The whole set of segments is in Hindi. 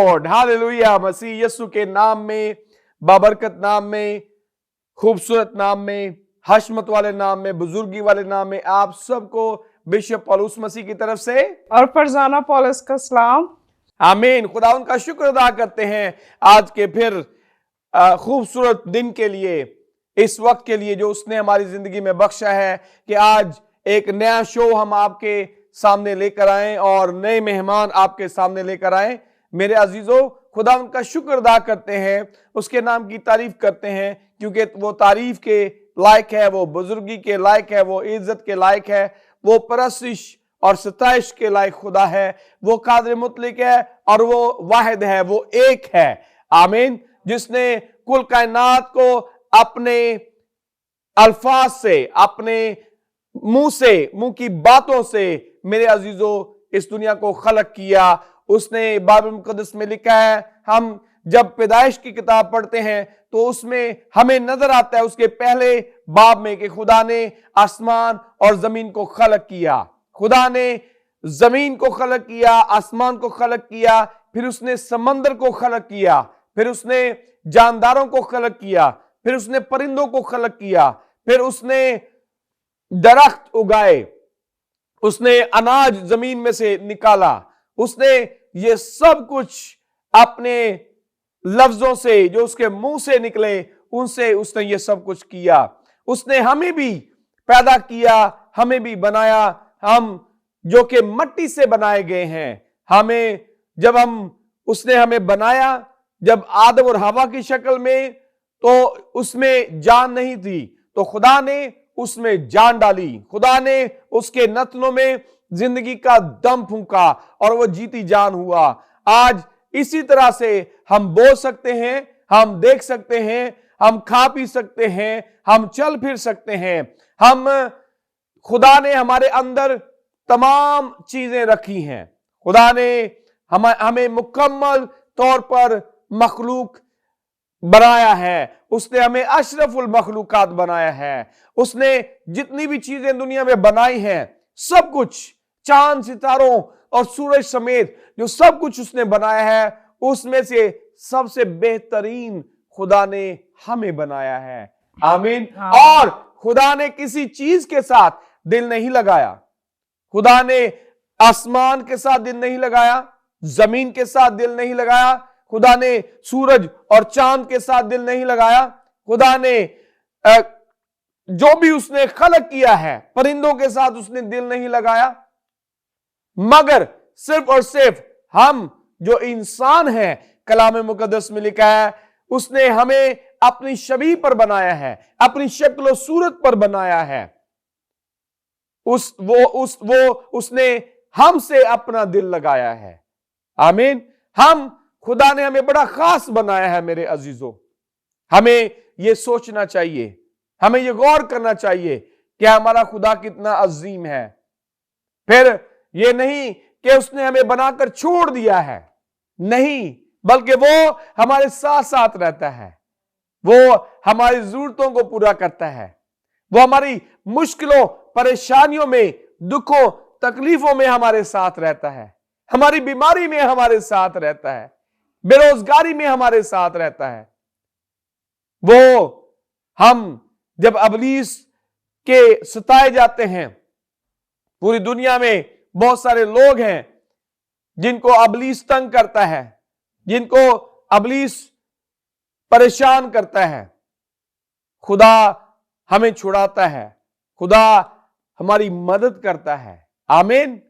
Lord, hallelujah. मसीह यीशु के नाम में, बाबरकत नाम में, खूबसूरत नाम में, हशमत वाले नाम में, बुजुर्गी वाले नाम में आप सबको बिशप पौलुस मसीह की तरफ से और फरजाना पौलुस का सलाम। आमीन। खुदा उनका शुक्र अदा करते हैं आज के फिर खूबसूरत दिन के लिए, इस वक्त के लिए जो उसने हमारी जिंदगी में बख्शा है कि आज एक नया शो हम आपके सामने लेकर आए और नए मेहमान आपके सामने लेकर आए। मेरे अजीजों, खुदा उनका शुक्र अदा करते हैं, उसके नाम की तारीफ करते हैं, क्योंकि वो तारीफ के लायक है, वो बुजुर्गी के लायक है, वो इज्जत के लायक है, वो परस्तिश और सताइश के लायक खुदा है, वो कादिर मुतलक है और वो वाहिद है, वो एक है। आमीन। जिसने कुल कायनात को अपने अल्फाज से, अपने मुंह से, मुंह की बातों से मेरे अजीजों इस दुनिया को खलक किया। उसने बाइबल मुकद्दस में लिखा है, हम जब पैदाइश की किताब पढ़ते हैं तो उसमें हमें नजर आता है उसके पहले बाब में कि खुदा ने आसमान और जमीन को खलक किया। खुदा ने जमीन को खलक किया, आसमान को खलक किया, फिर उसने समंदर को खलक किया, फिर उसने जानदारों को खलक किया, फिर उसने परिंदों को खलक किया, फिर उसने दरख्त उगाए, उसने अनाज जमीन में से निकाला। उसने ये सब कुछ अपने लफ्जों से जो उसके मुंह से निकले उनसे उसने ये सब कुछ किया। उसने हमें भी पैदा किया, हमें भी बनाया, हम जो कि मट्टी से बनाए गए हैं। हमें जब उसने हमें बनाया, जब आदम और हवा की शक्ल में, तो उसमें जान नहीं थी, तो खुदा ने उसमें जान डाली। खुदा ने उसके नथनों में जिंदगी का दम फूंका और वो जीती जान हुआ। आज इसी तरह से हम बोल सकते हैं, हम देख सकते हैं, हम खा पी सकते हैं, हम चल फिर सकते हैं। खुदा ने हमारे अंदर तमाम चीजें रखी हैं। खुदा ने हमें मुकम्मल तौर पर मखलूक बनाया है। उसने हमें अशरफुल मखलूकात बनाया है। उसने जितनी भी चीजें दुनिया में बनाई हैं, सब कुछ, चांद सितारों और सूरज समेत जो सब कुछ उसने बनाया है, उसमें से सबसे बेहतरीन खुदा ने हमें बनाया है। आमीन। और खुदा ने किसी चीज के साथ दिल नहीं लगाया। खुदा ने आसमान के साथ दिल नहीं लगाया, जमीन के साथ दिल नहीं लगाया, खुदा ने सूरज और चांद के साथ दिल नहीं लगाया। खुदा ने जो भी उसने खलक किया है, परिंदों के साथ उसने दिल नहीं लगाया, मगर सिर्फ और सिर्फ हम जो इंसान हैं, कलाम मुकद्दस में लिखा है, उसने हमें अपनी शबीह पर बनाया है, अपनी शक्ल और सूरत पर बनाया है। उसने हमसे अपना दिल लगाया है। आमीन। खुदा ने हमें बड़ा खास बनाया है। मेरे अजीजों, हमें यह सोचना चाहिए, हमें यह गौर करना चाहिए कि हमारा खुदा कितना अजीम है। फिर यह नहीं कि उसने हमें बनाकर छोड़ दिया है, नहीं, बल्कि वो हमारे साथ साथ रहता है, वो हमारी जरूरतों को पूरा करता है, वो हमारी मुश्किलों, परेशानियों में, दुखों, तकलीफों में हमारे साथ रहता है, हमारी बीमारी में हमारे साथ रहता है, बेरोजगारी में हमारे साथ रहता है। हम जब अबलीस के सताए जाते हैं, पूरी दुनिया में बहुत सारे लोग हैं जिनको अबलीस तंग करता है, जिनको अबलीस परेशान करता है, खुदा हमें छुड़ाता है, खुदा हमारी मदद करता है। आमीन।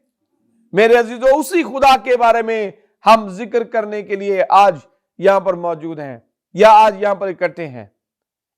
मेरे अजीजों, उसी खुदा के बारे में हम जिक्र करने के लिए आज यहां पर मौजूद हैं, या आज यहां पर इकट्ठे हैं।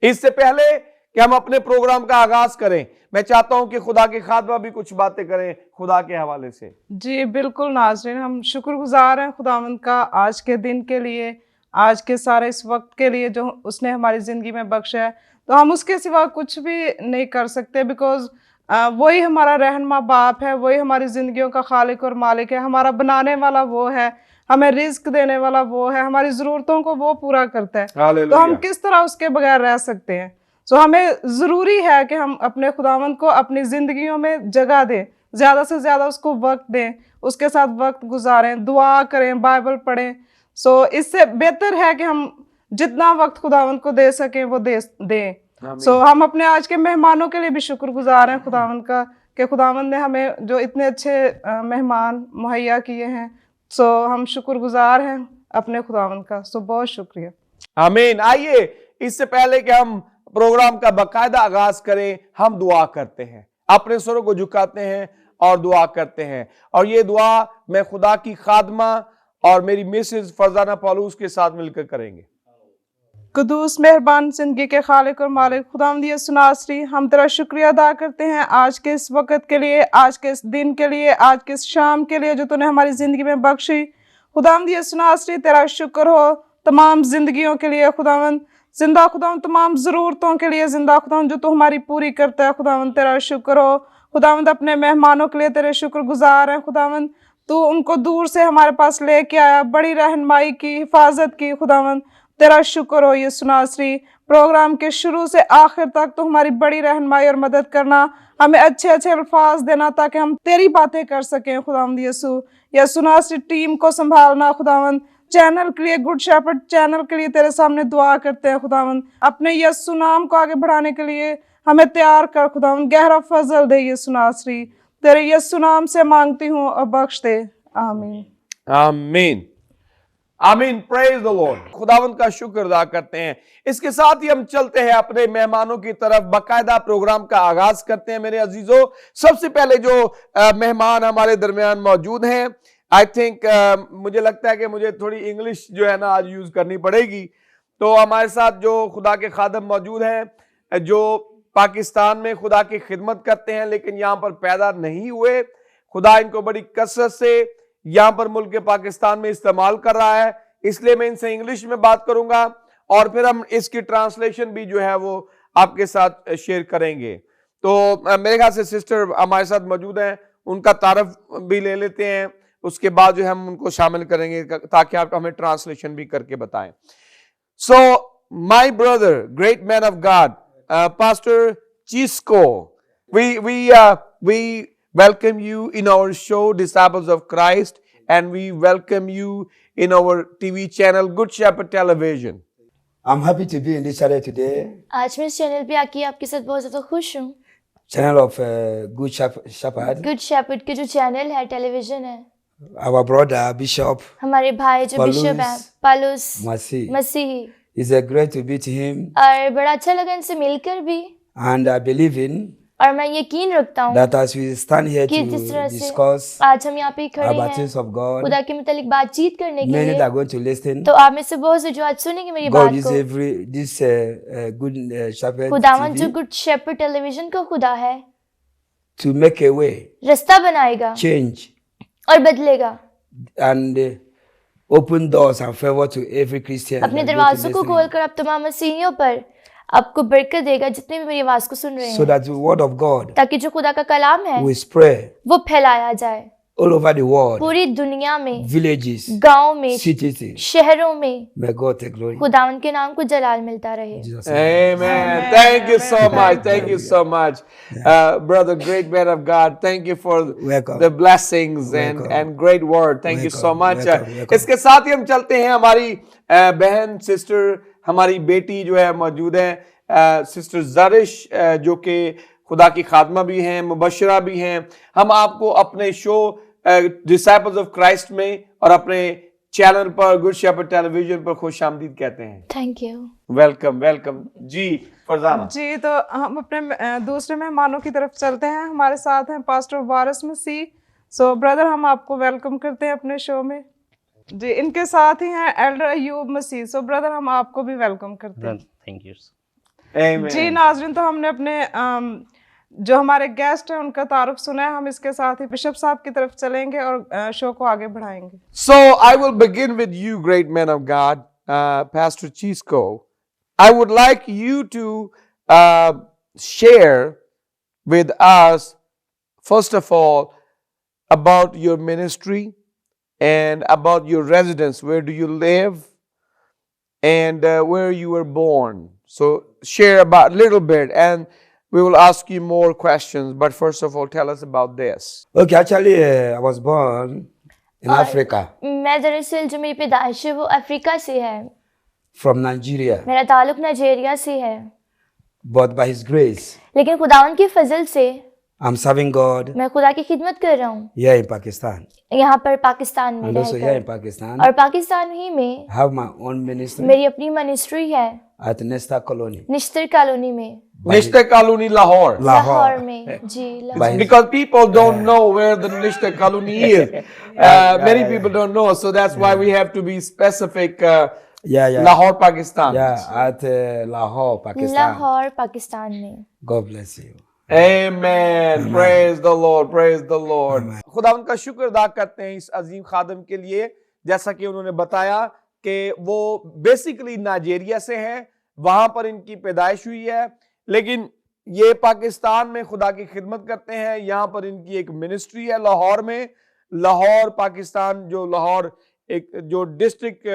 इससे पहले कि हम अपने प्रोग्राम का आगाज करें, मैं चाहता हूं कि खुदा के खादमा भी कुछ बातें करें खुदा के हवाले से। जी बिल्कुल नाज़रीन, हम शुक्रगुजार हैं खुदावंद का आज के दिन के लिए, आज के सारे इस वक्त के लिए जो उसने हमारी ज़िंदगी में बख्शा है। तो हम उसके सिवा कुछ भी नहीं कर सकते, बिकॉज वही हमारा रहनुमा बाप है, वही हमारी ज़िंदगियों का खालिक और मालिक है, हमारा बनाने वाला वो है, हमें रिस्क देने वाला वो है, हमारी ज़रूरतों को वो पूरा करता है। तो हम किस तरह उसके बगैर रह सकते हैं? तो हमें ज़रूरी है कि हम अपने खुदावंद को अपनी ज़िंदगियों में जगह दें, ज़्यादा से ज़्यादा उसको वक्त दें, उसके साथ वक्त गुजारें, दुआ करें, बाइबल पढ़ें, सो इससे बेहतर है कि हम जितना वक्त खुदावंद को दे सकें वो दें। सो हम अपने आज के मेहमानों के लिए भी शुक्रगुजार हैं खुदावंद का कि खुदावंद ने हमें जो इतने अच्छे मेहमान मुहैया किए हैं। सो हम शुक्रगुजार हैं अपने खुदावंद का। सो बहुत शुक्रिया। आमीन। आइए इससे पहले कि हम प्रोग्राम का बाकायदा आगाज करें, हम दुआ करते हैं, अपने सरों को झुकाते हैं और दुआ करते हैं। और ये दुआ मैं खुदा की खादमा और मेरी मिसेज फरजाना पालूस के साथ मिलकर करेंगे। कुदूस मेहरबान जिंदगी के खालिक और मालिक खुदावंद यीशु नासरी, हम तेरा शुक्रिया अदा करते हैं आज के इस वक्त के लिए, आज के इस दिन के लिए, आज के इस शाम के लिए जो तूने हमारी जिंदगी में बख्शी। खुदावंद यीशु नासरी, तेरा शुक्र हो तमाम जिंदगियों के लिए खुदावंद, जिंदा खुदावंद तमाम ज़रूरतों के लिए, जिंदा खुदावंद जो तू हमारी पूरी करता है खुदावंद, तेरा शुक्र हो। खुदावंद अपने मेहमानों के लिए तेरे शुक्रगुजार हैं खुदावंद, तू उनको दूर से हमारे पास लेके आया, बड़ी रहनुमाई की, हिफाजत की खुदावंद, तेरा शुक्र हो यीशु नासरी। प्रोग्राम के शुरू से आखिर तक तो हमारी बड़ी रहनुमाई और मदद करना, हमें अच्छे अच्छे अल्फाज देना ताकि हम तेरी बातें कर सकें खुदावंद यीशु नासरी। टीम को संभालना खुदावंद, चैनल के लिए, गुड शेपर्ड चैनल के लिए तेरे सामने दुआ करते हैं खुदावंद, अपने यीशु नाम को आगे बढ़ाने के लिए हमें तैयार कर खुदावंद, गहरा फजल दे यीशु नासरी। तेरे यीशु नाम से मांगती हूँ और बख्श दे, आमीन आमीन आमीन। Praise the Lord. खुदावंद का शुक्र अदा करते हैं। इसके साथ ही हम चलते हैं अपने मेहमानों की तरफ, बाकायदा प्रोग्राम का आगाज करते हैं। मेरे अजीजों, सबसे पहले जो मेहमान हमारे दरमियान मौजूद हैं, आई थिंक मुझे लगता है कि मुझे थोड़ी इंग्लिश जो है ना आज यूज करनी पड़ेगी। तो हमारे साथ जो खुदा के खादम मौजूद हैं, जो पाकिस्तान में खुदा की खिदमत करते हैं लेकिन यहाँ पर पैदा नहीं हुए, खुदा इनको बड़ी कसरत से यहाँ पर मुल्क पाकिस्तान में इस्तेमाल कर रहा है, इसलिए मैं इनसे इंग्लिश में बात करूंगा और फिर हम इसकी ट्रांसलेशन भी जो है वो आपके साथ शेयर करेंगे। तो मेरे ख्याल से सिस्टर हमारे साथ मौजूद हैं, उनका तारफ भी ले लेते हैं, उसके बाद जो हम उनको शामिल करेंगे ताकि आप हमें ट्रांसलेशन भी करके बताएं। So my brother, great man of God, pastor Chisco, we welcome you in our show Disciples of Christ, and we welcome you in our TV channel Good Shepherd Television. I'm happy to be in this channel today. आज मैं इस चैनल पे आके आपके साथ बहुत ज्यादा खुश हूँ। Channel of Good Shepherd. Good Shepherd के जो चैनल है, टेलीविजन है। Our brother Bishop हमारे भाई जो पालूस बिशप है, पालूस मसीही, It's a great to meet him, और बड़ा अच्छा लगा इनसे मिलकर भी, and I believe in और मैं यकीन रखता हूँ that as we stand here कि to जिस तरह से discuss आज हम यहाँ पे खड़े about हैं things of God, खुदा के मुतालिक बातचीत करने के many लिए, that are going to listen. तो आप में से बहुत से जो आज सुनेंगे मेरी God बात is को। this Good Shepherd खुदावन जो TV गुड शेपर्ड टेलीविजन का खुदा है, to make a way, रास्ता बनाएगा change, और बदलेगा, and open doors and favor to every Christian. अपने that go to दरवाजों को listening. खोलकर आप तमाम मसीहियों पर आपको बरकत देगा जितने भी मेरी आवाज को सुन रहे So हैं, that the word of God ताकि जो खुदा का कलाम है will spread वो फैलाया जाए all over the world, पूरी दुनिया में, villages, गांव में, cities. शहरों में। May God take glory. खुदावन के नाम को जलाल मिलता रहे। In Jesus' name. Amen. Thank you so much. Thank you so much, brother, great man of God. Thank you for Welcome. the blessings and Welcome. great word. Thank you so Welcome. much. Welcome. इसके साथ ही हम चलते हैं, हमारी बहन सिस्टर, हमारी बेटी जो है मौजूद है, सिस्टर जारिश, जो कि खुदा की खादमा भी हैं, मुबशरा भी हैं। हम आपको अपने शो डिसाइपल्स ऑफ क्राइस्ट में और अपने चैनल पर गुड शेपर्ड टेलीविजन पर खुश आमदीद कहते हैं। Thank you. वेलकम वेलकम जी फरजाना जी। तो हम अपने दूसरे मेहमानों की तरफ चलते हैं। हमारे साथ हैं पास्टर वारिस मसीह। सो ब्रदर, हम आपको वेलकम करते हैं अपने शो में जी। इनके साथ ही हैं एल्डर अयूब मसीह। सो ब्रदर, हम आपको भी वेलकम करते हैं। थैंक यू जी नाज़रीन, तो हमने अपने जो हमारे गेस्ट हैं उनका तारुफ सुना है। हम इसके साथ ही बिशप साहब की तरफ चलेंगे और शो को आगे बढ़ाएंगे। So I will begin with you, great man of God, Pastor Chisco. I would like you to share with us, first of all, about your ministry and about your residence. Where do you live and where you were born? So share about a little bit, and we will ask you more questions. But first of all, tell us about this. Okay, actually, I was born in और Africa, मैं दरअसल जो मेरी पैदाइश है वो अफ्रीका से है। from Nigeria. मेरा ताल्लुक नाइजीरिया से है, But by His grace, लेकिन खुदावन की फजल से I'm serving God मैं खुदा की खिदमत कर रहा हूँ here in Pakistan. यहाँ पर पाकिस्तान में And also here in रहकर। Pakistan, और पाकिस्तान ही में I have my own ministry मेरी अपनी मिनिस्ट्री है at Nesta Colony, Nishtar colony में, निश्ते कॉलोनी लाहौर। लाहौर Lahore. में। जी By Lahore. His- Because people don't know where the Nishta colony is. Many people don't know, so that's why we have to be specific. Yeah. Lahore, Pakistan. Yeah, at Lahore, Pakistan. Lahore Pakistan में। God bless you. Amen. Praise the Lord. Praise the Lord. Amen. खुदावंद का शुक्र अदा करते हैं इस अजीम खादम के लिए, जैसा कि उन्होंने बताया कि वो बेसिकली नाइजीरिया से हैं, वहां पर इनकी पैदाइश हुई है, लेकिन ये पाकिस्तान में खुदा की खिदमत करते हैं। यहाँ पर इनकी एक मिनिस्ट्री है लाहौर में। लाहौर पाकिस्तान, जो लाहौर एक जो डिस्ट्रिक्ट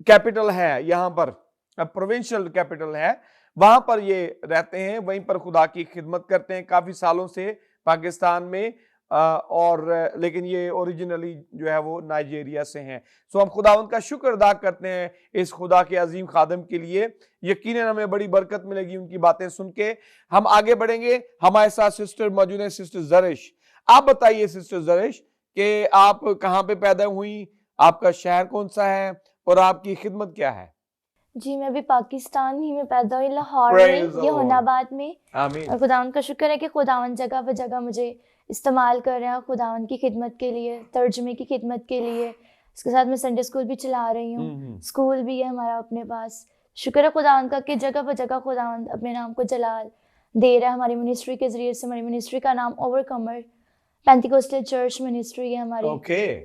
कैपिटल है, यहाँ पर प्रोविंशियल कैपिटल है, वहां पर ये रहते हैं, वहीं पर खुदा की खिदमत करते हैं काफी सालों से पाकिस्तान में। और लेकिन ये ओरिजिनली जो है वो नाइजीरिया से हैं। सो हम खुदावंद का शुक्र अदा करते हैं इस खुदा के अजीम खादम के लिए। यकीनन हमें बड़ी बरकत मिलेगी उनकी बातें सुन के। हम आगे बढ़ेंगे, हमारे साथ सिस्टर मौजूद है, सिस्टर जरिश। आप बताइए सिस्टर जरिश कि आप कहाँ पे पैदा हुई, आपका शहर कौन सा है और आपकी खिदमत क्या है? जी मैं भी पाकिस्तान ही में पैदा हुई, लाहौर Praise the में, ये Lord. होनाबाद में। आमीन। और खुदावन का शुक्र है कि खुदावन जगह पर जगह मुझे इस्तेमाल कर रहे हैं खुदावन की खिदमत के लिए, तर्जुमे की खिदमत के लिए। इसके साथ मैं संडे स्कूल भी चला रही हूँ, स्कूल भी है हमारा अपने पास। शुक्र है खुदावन का कि जगह पर जगह खुदावन अपने नाम को जलाल दे रहा है। हमारी मिनिस्ट्री के जरिए से, हमारी मिनिस्ट्री का नाम ओवरकमर पेंटिकोस्टल चर्च मिनिस्ट्री है हमारी।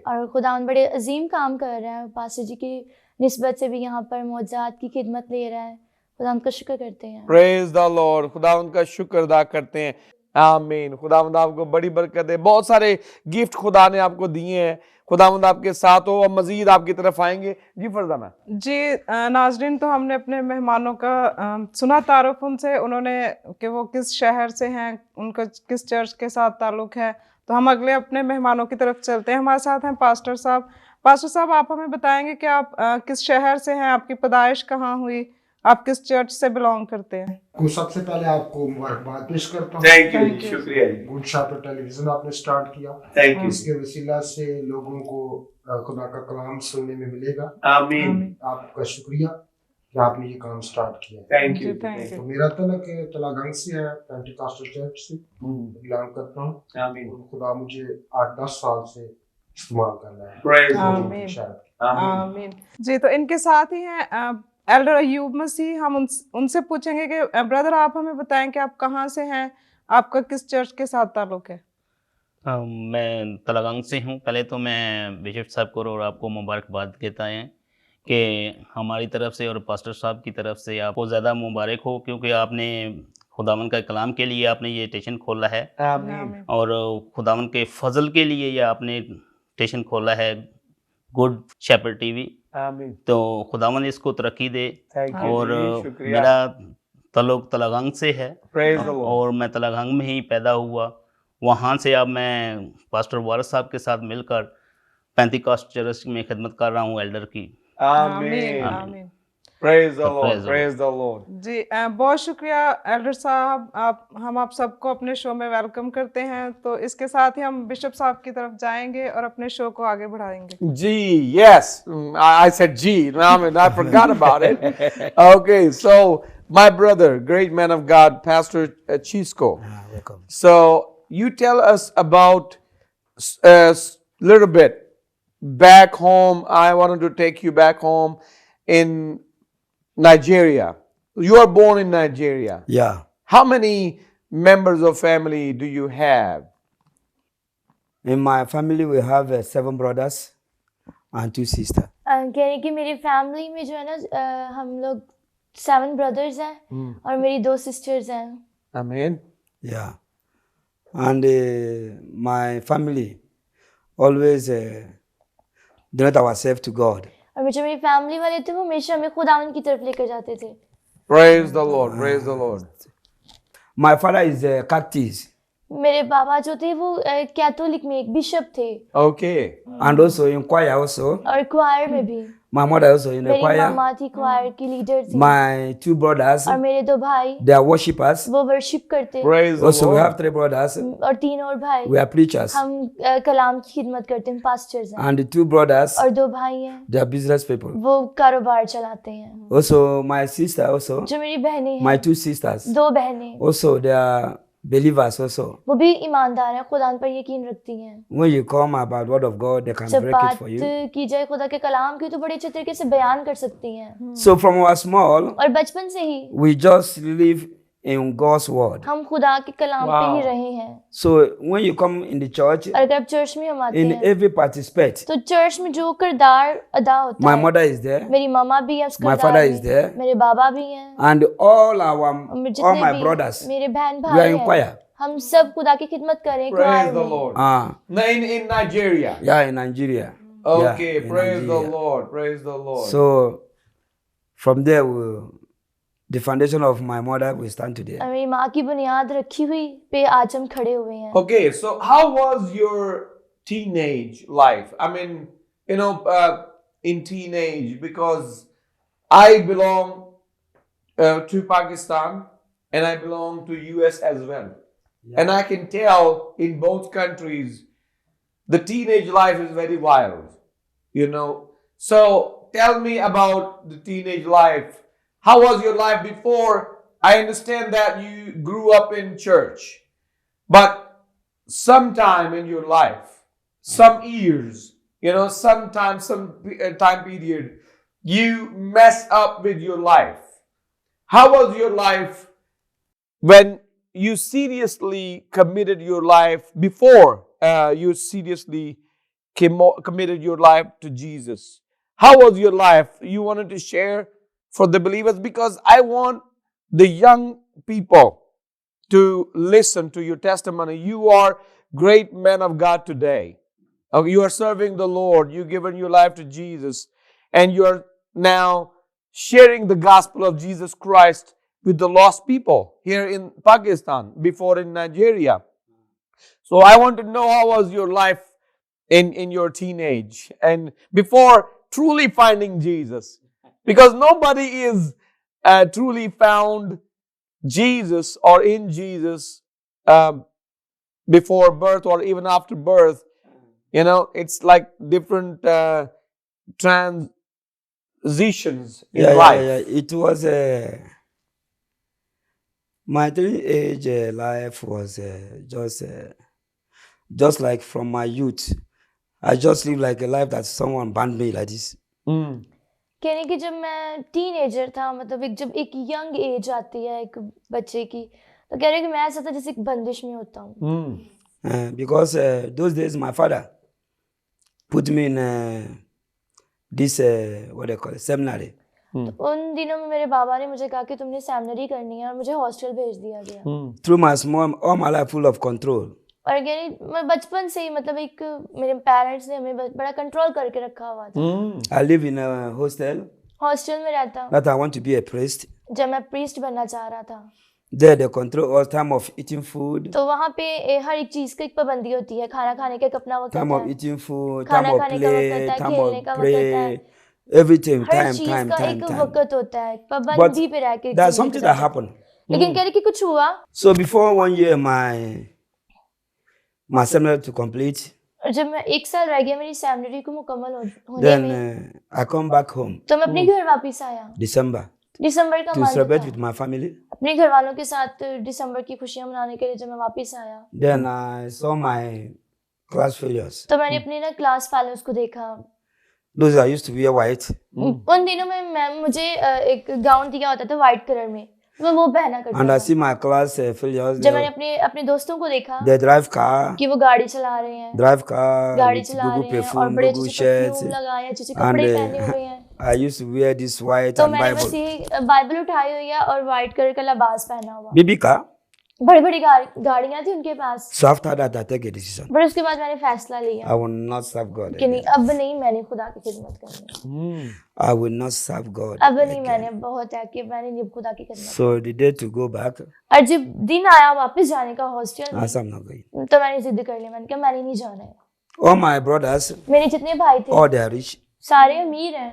और खुदावन बड़े अजीम काम कर रहे हैं, पास्टर जी की निस्बत से भी यहाँ पर मौजूद की खिदमत ले रहा है। खुदावंद का शुक्र करते हैं। Praise the Lord. खुदावंद का शुक्र अदा करते हैं। आमीन। खुदावंद आपको बड़ी बरकत दे। बहुत सारे गिफ्ट खुदा ने आपको दिए हैं। खुदावंद आपके साथ हो और मजीद आपकी तरफ आएंगे। जी फरजाना। जी नाजरीन, तो हमने अपने मेहमानों का सुना तारुफ उनसे, उन्होंने कि वो किस शहर से हैं, उनका किस चर्च के साथ ताल्लुक है। तो हम अगले अपने मेहमानों की तरफ चलते हैं। हमारे साथ हैं पास्टर साहब। पास्टर साहब, आप हमें बताएंगे कि आप किस शहर से हैं, आपकी पैदाइश कहाँ हुई, आप किस चर्च से बिलोंग करते हैं? सबसे पहले आपको मुबारकबाद पेश करता हूँ। थैंक यू, शुक्रिया जी। गुड शॉपर टेलीविजन आपने स्टार्ट किया, थैंक यू। इसके वसीला से लोगों को खुदा का कलाम सुनने में मिलेगा। आमीन। आपका शुक्रिया कि आपने ये काम स्टार्ट किया। Thank you. तो मेरा तलक तलागंग से है, पेंटिकॉस्टल चर्च से बिलोंग करता हूँ। आमीन। खुदा मुझे 8-10 साल से इस्तेमाल कर रहा है। प्रेज आमीन। शायद आमीन। जी, तो इनके साथ ही हैं एल्डर अयूब मसीह। हम उनसे पूछेंगे कि ब्रदर, आप हमें बताएं कि आप कहाँ से हैं, आपका किस चर्च के साथ ताल्लुक है? मैं तलागंग से हूँ। पहले तो मैं बिशप साहब को और आपको मुबारकबाद देता है कि हमारी तरफ से और पास्टर साहब की तरफ से आपको ज़्यादा मुबारक हो, क्योंकि आपने खुदावन का कलाम के लिए आपने ये स्टेशन खोला है। आमीन। और खुदावन के फजल के लिए ये आपने स्टेशन खोला है, गुड शेपर्ड टीवी। आमीन। तो खुदावन इसको तरक्की दे। थैंक यू और जी, शुक्रिया। मेरा ताल्लुक तलागंग से है प्रेज द लॉर्ड। और मैं तलागंग में ही पैदा हुआ। वहाँ से अब मैं पास्टर वारिस साहब के साथ मिलकर पेंटिकॉस्ट चर्च में खिदमत कर रहा हूँ एल्डर की। आमीन। आमीन। प्रेज द तो Lord. praise the praise the Lord. जी बहुत शुक्रिया एल्डर साहब, हम आप सबको अपने शो में वेलकम करते हैं। तो इसके साथ ही हम बिशप साहब की तरफ जाएंगे और अपने शो को आगे बढ़ाएंगे। G, yes. I said G. I forgot about it. Okay, so my brother, great man of God, Pastor Chisco. Welcome. So you tell us about a little bit back home. I wanted to take you back home in Nigeria. You are born in Nigeria. Yeah. How many members of family do you have? In my family, we have 7 brothers and 2 sisters. कह रही कि मेरी फैमिली में जो है ना हम लोग 7 ब्रदर्स हैं और मेरी 2 सिस्टर्स हैं। Amen. Yeah. And my family always donate ourselves to God. और जो मेरी फैमिली वाले थे वो हमेशा हमें खुदावन की तरफ लेकर जाते थे। Praise the Lord. Praise the Lord. My father is a Cactus. मेरे बाबा जो थे वो कैथोलिक में एक बिशप थे Okay. And also in choir also. और क्वायर में भी My mother also in the मेरी choir. मामा थी क्वायर की लीडर थी My two brothers, और मेरे 2 भाई they are worshippers. वो वर्शिप करते Praise the Also, we Lord. have 3 brothers. और 3 और भाई We are preachers. हम कलाम की खिदमत करते हैं, पास्टर्स हैं And the 2 brothers, और 2 भाई हैं they are business people. वो कारोबार चलाते हैं। Also, my sister also, जो मेरी बहनें my हैं 2 sisters, 2 बहनें also they are believers also. वो भी ईमानदार हैं, खुदा पर यकीन रखती हैं। When you come about word of God, they can जब break it बात for you. की जाए खुदा के कलाम की तो बड़े अच्छे तरीके से बयान कर सकती हैं। So from our small, और बचपन से ही we just live in God's word. हम खुदा के कलाम पे ही Wow. रहे हैं। So when you come in the church, और अगर आप चर्च में हम आते in हैं every participate, तो चर्च में जो किरदार अदा होता my है, mother is there, मेरी मामा भी है उस my किरदार father में, is there, मेरे बाबा भी हैं and all और all my भी brothers, मेरे बहन we भाई are in हैं, choir. हम सब खुदा की खिदमत करें Praise क्वायर the में। Lord. Ah, No, in Nigeria. yeah, in Nigeria. Okay, Yeah, in praise the Nigeria. Lord. Praise the Lord. So from there, the foundation of my mother will stand today. और मेरी माँ की बुनियाद रखी हुई पे आज हम खड़े हुए हैं। Okay, so how was your teenage life? I mean, in teenage, because I belong to Pakistan and I belong to US as well. And I can tell in both countries, the teenage life is very wild. So tell me about the teenage life. How was your life before? I understand that you grew up in church, but sometime in your life, some years, sometime, some time period, you mess up with your life. How was your life when you seriously committed your life before you seriously committed your life to Jesus? How was your life? You wanted to share for the believers, because I want the young people to listen to your testimony. You are great men of God today. You are serving the Lord. You've given your life to Jesus, and you are now sharing the gospel of Jesus Christ with the lost people here in Pakistan, before in Nigeria. So I want to know, how was your life in your teenage and before truly finding Jesus? Because nobody is truly found Jesus or in Jesus before birth or even after birth. It's like different transitions in life. Yeah. It was my teenage life was just like from my youth. I just live like a life that someone banned me like this. Mm. कहने कि जब मैं टीनेजर था, मतलब जब एक यंग एज आती है एक बच्चे की, तो कह रहे कि मैं ऐसा था जैसे एक बंदिश में होता हूँ। Because those days my father put me in this what they call it, seminary. तो उन दिनों में मेरे बाबा ने मुझे कहा कि तुमने सेमिनरी करनी है और मुझे हॉस्टल भेज दिया गया। Through my small, all my life full of control. और यानी मैं बचपन से ही, मतलब एक मेरे पेरेंट्स ने हमें बड़ा कंट्रोल करके रखा हुआ था। I live in a hostel hostel में रहता हूँ। that I want to be a priest. जब मैं प्रीस्ट बनना चाह रहा था, There they control all time of eating food, तो वहाँ पे हर एक चीज की एक पाबंदी होती है। खाना खाने का एक अपना वक्त time होता of है, eating food, खाना time of खाने का वक्त होता play, है, time खेलने of का वक्त होता है, pray, everything, हर time, चीज time, का time, एक time. वक्त होता है, But पाबंदी पे रह के there's जिंदगी something that गुजारते हैं। happened. लेकिन कह रहे कि कुछ हुआ, So before 1 year my seminary to complete, और जब मैं 1 साल रह गया मेरी सेमिनरी को मुकम्मल होने then में, I come back home तो मैं अपने घर वापस आया। December दिसंबर का to मंथ celebrate था, with my family. अपने घर वालों के साथ दिसंबर की खुशियां मनाने के लिए जब मैं वापस आया, Then I saw my class failures. तो मैंने अपने ना क्लास फेलोज को देखा। Those that used to wear white. उन दिनों में मुझे एक गाउन दिया होता था व्हाइट कलर में, मैं वो पहना करता And I था। see my class failures. जब मैंने अपने दोस्तों को देखा They drive car, कि वो गाड़ी चला रहे हैं, drive car गाड़ी with चला Google रहे हैं और perfume, बड़े Google अच्छे shirts. परफ्यूम लगाए हैं, अच्छे And कपड़े पहने हुए हैं, I used to wear this white तो and मैंने बस Bible. ये बाइबल उठाई हुई है और व्हाइट कलर का लिबास पहना हुआ। Bibi car, बड़ी बड़ी गाड़ियां थी उनके पास। So after that, I take a decision. पर उसके बाद मैंने फैसला लिया I will not serve God कि नहीं, again. अब नहीं मैंने खुदा की खिदमत करनी, I will not serve God अब नहीं, मैंने again. बहुत है कि मैंने नहीं खुदा की खिदमत। So the day to go back, और जब दिन आया वापस जाने का hostel I said I'm not going. में, तो मैंने जिद कर ली, मैंने कहा मैंने नहीं जाना है। All my brothers, मेरे जितने भाई थे all they are rich, सारे अमीर हैं,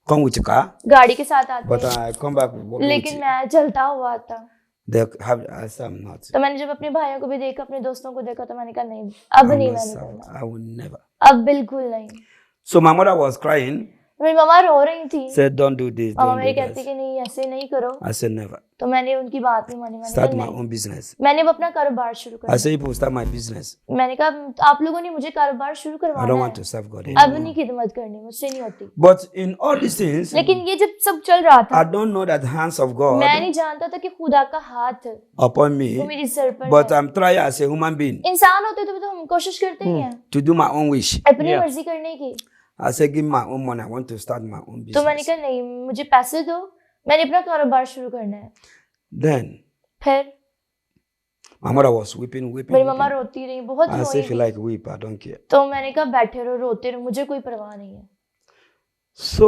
come with a car, गाड़ी के साथ आते but हैं, I come back walking लेकिन with मैं चलता हुआ आता। they have. I said I'm not. तो मैंने जब अपने भाइयों को भी देखा, अपने दोस्तों को देखा, तो मैंने कहा नहीं, अब I'm नहीं, not मैंने serve. करना, I will never. अब बिल्कुल नहीं। So my mother was crying, मेरी मम्मा रो रही थी, said don't do this, mamma don't मेरी do कहती this. कि नहीं ऐसे नहीं करो, I said never. तो मैंने उनकी बात नहीं मानी। मैंने Start कहा my नहीं, own business. मैंने अब अपना कारोबार शुरू I करना। said people start my business. मैंने कहा आप लोगों ने मुझे कारोबार शुरू I don't करवाना want to है, serve God अब anymore. नहीं खिदमत करनी, मुझसे नहीं होती। But in all these things, लेकिन ये जब सब चल रहा था, I don't know that the hands of मैं God नहीं जानता था कि खुदा का हाथ upon वो me, मेरी सर पर but है। I'm trying as a human being इंसान होते तो हम कोशिश करते ही हैं to do my own wish. अपनी Yeah. मर्जी करने की। I said give me my own money. I want to start my own तो मैंने business. कहा नहीं, मुझे पैसे दो, मैंने अपना कारोबार शुरू करना है। Then फिर my mother was weeping. मेरी मम्मा रोती रही, बहुत I said if you रोई। like weep, I don't care. तो मैंने कहा बैठे रहो, रोते रहो, मुझे कोई परवाह नहीं है। So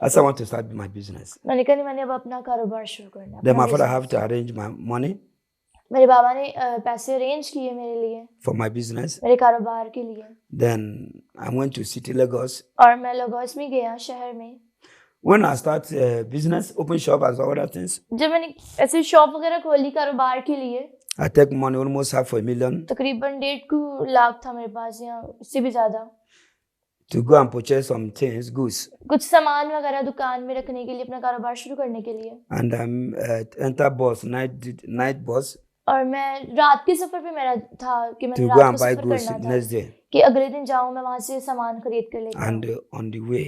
I said I want to start my business. मैंने कहा नहीं, मैंने अब अपना कारोबार शुरू करना है, Then अपना my father business। have to arrange my money मेरे बाबा ने पैसे अरेंज किए मेरे लिए, for my business. मेरे कारोबार के लिए। Then I went to city Lagos. और मैं लगोस में गया, शहर में। When I start business, open shop as other things, जब मैंने ऐसे शॉप वगैरह खोली कारोबार के लिए, I take money almost $500,000 तकरीबन 1.5 लाख था मेरे पास, या उससे भी ज्यादा। to go and purchase some things, goods. कुछ सामान वगैरह दुकान में रखने के लिए, अपना कारोबार शुरू करने के लिए। And enter bus, night bus और मैं रात के सफर पे मेरा था कि मैंने to go रात and को buy सफर goods करना था next day. कि अगले दिन जाऊं मैं वहां से सामान खरीद कर लेकर And आऊं। on the way,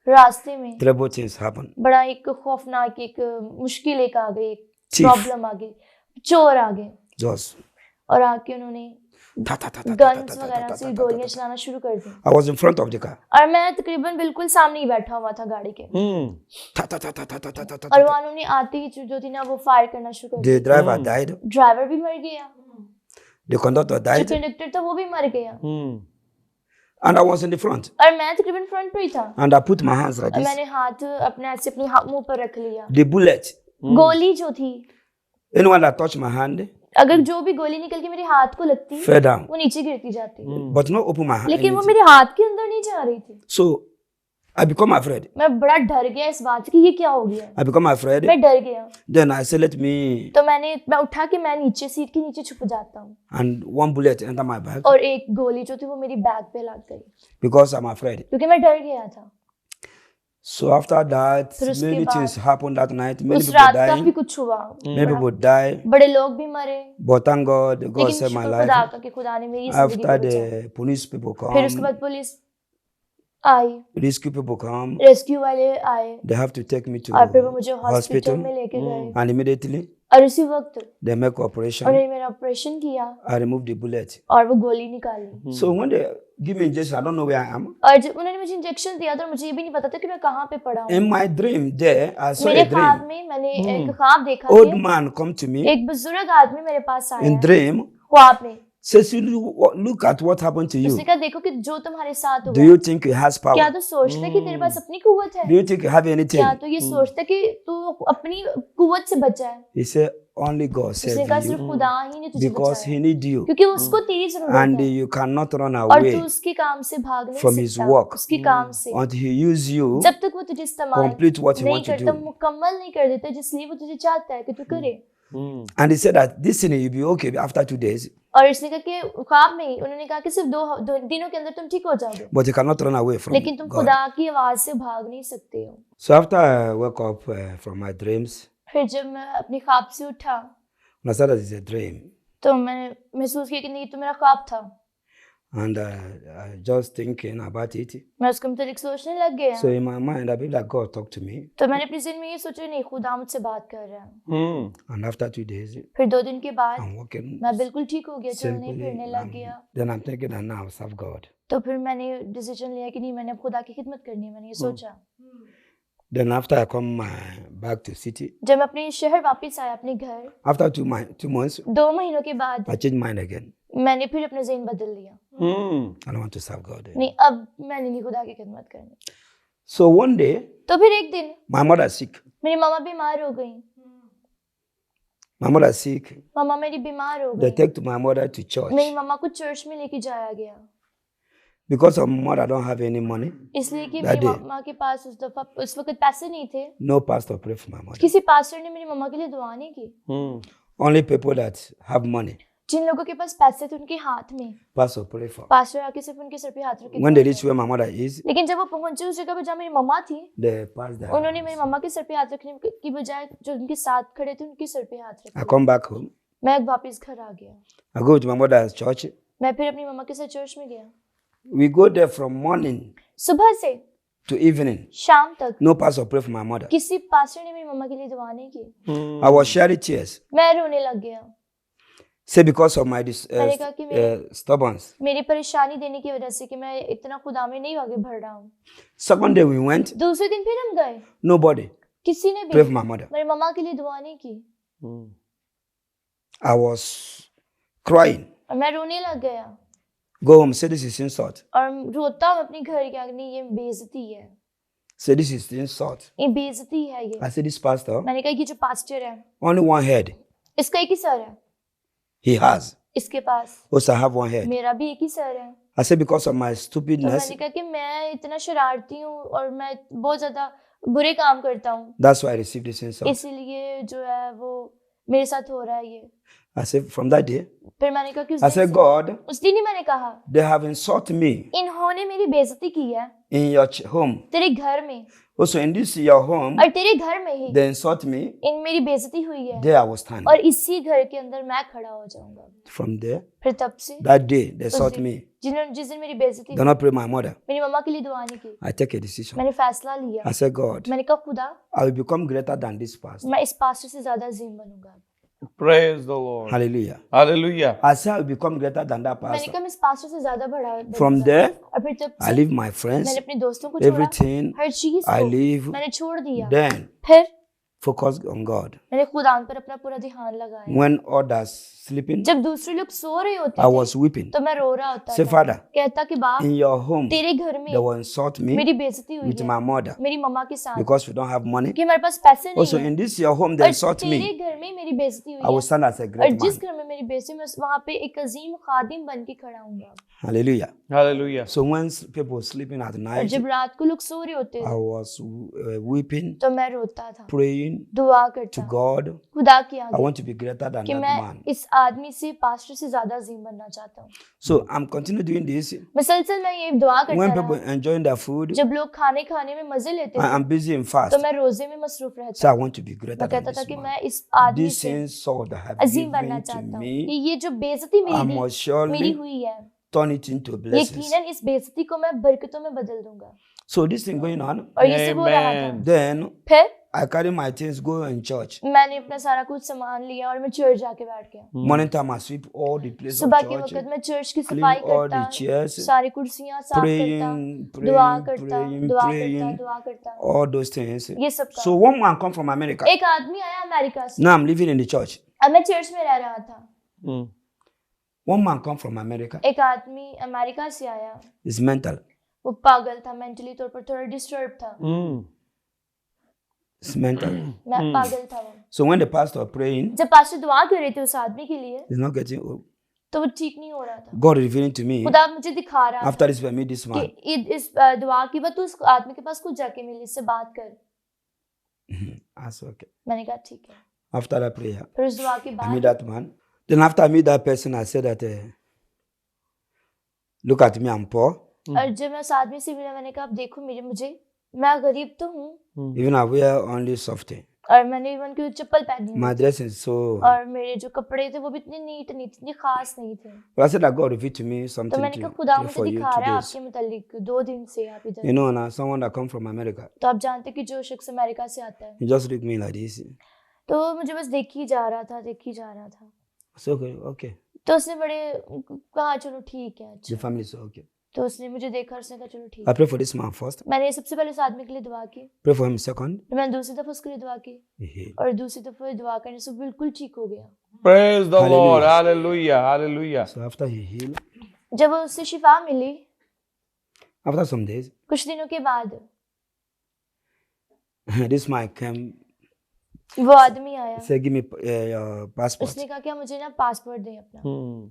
रास्ते में terrible things happen. बड़ा एक खौफनाक, एक मुश्किल एक आ गई, एक Thief. प्रॉब्लम आ गई, चोर आ गए Just और आके उन्होंने ta ta ta ta ta ta guns ta वगैरह ta से ta ta गोलियां ta. चलाना शुरू कर दी। I was in front of the car. और मैं तकरीबन बिल्कुल सामने ही बैठा हुआ था गाड़ी के, Ta ta ta ta ta ta ta ta ta और ta. वहां उन्होंने आते ही जो थी ना वो फायर करना शुरू कर The दिया। driver died. ड्राइवर भी मर गया, The conductor जो died. कंडक्टर था वो भी मर गया, And I was in the front. और मैं तकरीबन फ्रंट पर ही था। And I put my hands like और this. मैंने हाथ अपने ऐसे अपने मुंह पर रख लिया। The bullet. गोली जो थी, Anyone that touched my hand अगर जो भी गोली निकल के मेरे हाथ को लगती fell down. वो नीचे गिरती जाती, But not open my hand. लेकिन वो anything. मेरे हाथ के अंदर नहीं जा रही थी। So I become afraid. मैं बड़ा डर गया इस बात से कि ये क्या हो गया है। I become afraid. मैं डर गया, Then I said, let me. तो मैं उठा के मैं नीचे सीट के नीचे छुप जाता हूँ, And one bullet enter my back और एक गोली जो थी वो मेरी बैग पे लग गई because I'm afraid. क्योंकि मैं डर गया था। So after that, फिर उसके many बाद things happened that night. Many उस people रात काफी died. कुछ हुआ, Many people died. बड़े लोग भी मरे, But thank God, God लेकिन saved my शुक्र life. खुदा का कि खुदा ने मेरी जिंदगी After को बचाया। the police people फिर उसके come, बाद पुलिस आई, rescue people come, रेस्क्यू वाले आए, they have to take me to और फिर वो मुझे हॉस्पिटल hospital. में लेके गए, And immediately और उसी वक्त they make operation. उन्होंने मेरा ऑपरेशन किया I remove the bullet. और वो गोली निकाली। So when they give me injection, I don't know where I am. और जब उन्होंने मुझे इंजेक्शन दिया तो मुझे ये भी नहीं पता था कि मैं कहाँ पे पड़ा हूँ। In my dream, there I saw मेरे a ख्वाब dream. में मैंने एक ख्वाब देखा Old कि man come to me एक बुजुर्ग आदमी मेरे पास आया in dream. ख्वाब में। Says, you look at what happened to you. उसने कहा देखो कि जो तुम्हारे साथ Do हुआ, you think you has क्या power? तू सोचता है कि तेरे पास अपनी कुव्वत है? Do you think you have anything? क्या तू ये सोचता है कि तू अपनी कुव्वत से बचा है? He said, only God उसने saved कहा you सिर्फ खुदा ही ने तुझे because बचाया he need you. क्योंकि उसको तेरी जरूरत And है you cannot run और away तू उसके काम से भाग नहीं from his सकता, work उसके काम से until he use you जब तक वो तुझे इस्तेमाल complete what he नहीं want to करता, do. मुकम्मल नहीं कर देता जिसलिए वो तुझे चाहता है कि तू करे। And he said that this thing will be okay after 2 days, और इसने कहा कि ख्वाब में ही उन्होंने कहा कि सिर्फ दो दिनों के अंदर तुम ठीक हो जाओगे, but you cannot run away from लेकिन तुम God. खुदा की आवाज से भाग नहीं सकते हो। So after I woke up from my dreams, फिर जब मैं अपनी ख्वाब से उठा I said that it's a dream. तो मैंने महसूस किया कि नहीं, ये तो मेरा ख्वाब था। And I just thinking about it. मैं उसके मुतालिक सोचने लग गया। So in my mind, I believe that God talked to me. तो मैंने अपने ज़हन में ये सोचा नहीं, खुदा मुझसे बात कर रहा है। And after 2 days, फिर 2 दिन के बाद I'm walking मैं बिल्कुल ठीक हो गया, चलने simply. फिरने लग गया। Then I'm thinking that now I serve God. तो फिर मैंने डिसीजन लिया कि नहीं, मैंने अब खुदा की खिदमत करनी है। मैंने ये सोचा। Then after I come back to city, जब मैं अपने शहर वापस आया अपने घर, after 2 months, 2 महीनों के बाद I changed mind again. मैंने फिर अपना ज़हन बदल लिया। I don't want to serve God. नहीं, अब मैंने नहीं खुदा की खिदमत करनी। So one day, तो फिर एक दिन my mother sick. मेरी मामा बीमार हो गई। My mother sick. मामा मेरी बीमार हो They गई। take to my mother to church. मेरी मामा को चर्च में लेके जाया गया, Because of mother don't have any money. इसलिए कि That मेरी day. मामा के पास उस वक्त पैसे नहीं थे। No pastor pray for my mother. किसी पास्टर ने मेरी मामा के लिए दुआ नहीं की। Only people that have money, जिन लोगों के पास पैसे थे उनके हाथ में pastor pray for. पास्टर आके सिर्फ उनके सर पे हाथ रख के When दुआ they reach किया। where my mother is, लेकिन जब वो पहुंचे उस जगह पर जहाँ मेरी मम्मा थी, they pass the उन्होंने मेरी मम्मा के सर पे हाथ रखने की बजाय जो उनके साथ खड़े थे उनके सर पे हाथ I रखे। come back home. मैं वापस घर आ गया। I go to my mother's church. मैं फिर अपनी मम्मा के साथ चर्च में गया। We go there from morning सुबह से to evening. शाम तक No pastor pray for my mother. किसी पास्टर ने मेरी मम्मा के लिए दुआ नहीं की। I was shedding tears. मैं रोने लग गया। Say because of my मैंने कहा कि stubbornness. मेरी परेशानी देने की वजह से कि मैं इतना खुदा में नहीं आगे बढ़ रहा हूँ। Second day we went. दूसरे दिन फिर हम गए, Nobody किसी ने pray for भी my mother. मेरी मम्मा के लिए दुआ नहीं की I was crying. और मैं रोने लग गया Go home. Say this is insult. और रोता हूँ अपने घर के आगे, नहीं ये बेइज्जती है, Say this is insult. ये बेइज्जती है ये। I said this pastor मैंने कहा कि जो पास्टर है only one head. इसका एक ही सर है, He has. इसके पास Also I have one head. मेरा भी एक ही सर है। I said because of my तो stupidness, मैंने कहा कि मैं इतना शरारती हूँ और मैं बहुत ज्यादा बुरे काम करता हूँ, that's why I received this insult. इसीलिए जो है वो मेरे साथ हो रहा है ये। I said from that day, फिर मैंने कहा कि I said God, उस दिन ही मैंने कहा they have insulted me इन्होंने मेरी बेइज्जती की है in your home. तेरे घर में, Also in this your home, और तेरे घर में ही they insult me. इन मेरी बेइज्जती हुई है, There I was standing. और इसी घर के अंदर मैं खड़ा हो जाऊंगा। From there, फिर तब से that day they insult me. जिस दिन मेरी बेइज्जती Do not pray my mother. मेरी मम्मा के लिए दुआ नहीं की, I take a decision. मैंने फैसला लिया। I said God, मैंने कहा खुदा I will become greater than this pastor. मैं इस पास्टर से ज्यादा अजीम बनूंगा। Praise the Lord. Hallelujah. Hallelujah. I said I will become greater than that मैंने pastor. कहा मैं इस पास्टर से ज्यादा बड़ा बनूंगा। From there, और फिर तब I से leave my friends, मैंने अपने दोस्तों को छोड़ा, everything. हर चीज I को leave. मैंने छोड़ दिया। Then फिर focus on God. मैंने खुदा पर अपना पूरा ध्यान लगाया। When others sleeping, जब दूसरे लोग सो रहे होते I थे was weeping. तो मैं रो रहा होता Say, था, Father, कहता कि बाप in your home, तेरे घर में they will insult me मेरी बेइज्जती हुई with है my mother मेरी मम्मा के साथ because we don't have money. कि हमारे पास पैसे Also नहीं है, in this your home, they और insult तेरे me. घर में मेरी बेइज्जती I हुई will है, stand as a और great जिस man. घर में मेरी बेइज्जती मैं वहाँ पे एक अजीम खादिम बन के खड़ा हूँगा। Hallelujah. Hallelujah. So when people sleeping at और night, जब रात को लोग सो रहे होते I थे was weeping, तो मैं रोता था, praying दुआ to करता God. खुदा की I आगे want to be greater than कि that मैं man. इस आदमी से पास्टर से ज्यादा अजीम बनना चाहता हूँ। So I'm continue doing this. मुसलसल मैं ये दुआ When करता people रहा। enjoying their food, जब लोग खाने में मजे लेते थे I'm busy in fast. तो मैं रोजे में मसरूफ So रहता I want to be greater मैं than कहता था this कि man. मैं इस आदमी This से insult that have अजीम बनना given to चाहता हूँ कि me, ये जो बेइज्जती I मेरी must surely हुई है turn it into blessings. यकीनन इस बेइज्जती को मैं बरकतों में बदल दूंगा। So this thing going on. और ये सब हो रहा था। Amen. Then फिर I carry my things, go in church. मैंने अपना सारा कुछ सामान लिया और मैं चर्च जाके बैठ गया। Morning time I sweep all the place of सुबह के church, वक्त मैं चर्च की clean सफाई all the करता, chairs, सारी कुर्सियां साफ करता, praying, दुआ praying, करता, praying, दुआ करता, praying, दुआ करता, all those things. ये सब So काम। one man come from America. एक आदमी आया अमेरिका से, Now I'm living in the church. अब मैं चर्च में रह रहा था। Mm. One man come from America. एक आदमी अमेरिका से आया, It's mental. वो पागल था, मेंटली तौर पर थोड़ा डिस्टर्ब था। Mm. It's mental. मैं पागल था वो। So when the pastor praying, जब पास्टर दुआ कर रहे थे उस आदमी के लिए he's not getting. तो वो ठीक नहीं हो रहा था। God revealing to me. खुदा मुझे दिखा रहा After था this, we meet this कि man. इस दुआ के बाद तू उस आदमी के पास खुद जाके मिल, इससे बात कर। I said okay. मैंने कहा ठीक है। After that prayer, फिर उस दुआ के I meet बाद that man. Then after I meet that person, I said that, look at me, I'm poor. और जब मैं उस आदमी से मिला मैंने कहा अब देखो मैं गरीब तो हूँ Even I wear only soft. और मैंने इवन की चप्पल पहनी My हुई थी, dress is so. और मेरे जो कपड़े थे वो भी इतने नीट नहीं थे, इतने खास नहीं थे। But I said that God revealed to me तो something मैंने to कहा खुदा pray मुझे for you दिखा रहा है 2 आपके मुतालिक 2 दिन से आप You इधर। know, now someone that come from America, तो आप जानते कि जो शख्स अमेरिका से आता है, he just look me like this. तो वो मुझे बस देख ही जा रहा था। So okay, okay. तो उसने बड़े कहा चलो ठीक है The अच्छा। family is okay. तो उसने मुझे देखा और उसने कहा चलो ठीक I है। pray for this man first. मैंने सबसे पहले उस आदमी के लिए दुआ की, Pray for him second. फिर मैंने दूसरी दफा उसके लिए दुआ की, He healed. और दूसरी दफा दुआ करने से बिल्कुल ठीक हो गया। Praise the Hallelujah. Lord. Hallelujah. Hallelujah. So after he healed, जब उससे शिफा मिली, after some days, कुछ दिनों के बाद this man came, वो आदमी आया, said, give me your passport. उसने कहा क्या मुझे ना पासपोर्ट दें अपना।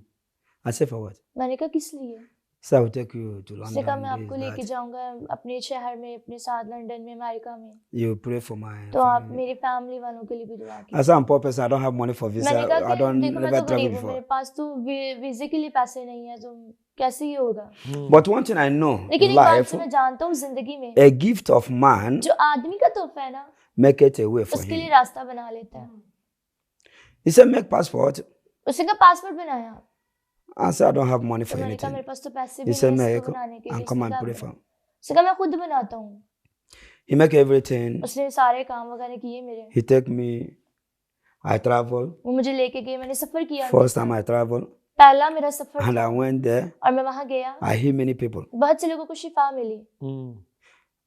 I said, for what? मैंने कहा किस लिए? So I will take you to उसने कहा मैं London. आपको this, लेके that. जाऊंगा अपने शहर में, अपने साथ लंदन में, अमेरिका में, You pray for my तो आप family. मेरी फैमिली वालों के लिए भी दुआ I की। said, I'm poor person. I don't have money for visa. मैंने कहा I कि don't देखो मैं never तो travel गरीब हूँ, मेरे before. पास तो वीजे के लिए पैसे नहीं है, तो कैसे ही होगा। But one thing I know लेकिन in एक बात life, से मैं जानता हूँ जिंदगी में, a gift of man जो आदमी का तोहफा है ना, make it a way for उसके लिए him. रास्ता बना लेता है। He said, make passport. उसने कहा पासपोर्ट बनाया, I said, I don't have money तो for मैंने कहा मेरे anything. पास तो पैसे He भी said, नहीं है make इसको बनाने के लिए। and come उसने and कहा pray for him. उसने कहा मैं खुद बनाता हूँ। He make everything. उसने सारे काम वगैरह किए मेरे, He take me. I travel. वो मुझे लेके गए, मैंने सफर किया। First time I travel. पहला मेरा सफर And था, I went there. और मैं वहां गया, I hear many people. बहुत से लोगों को शिफा मिली।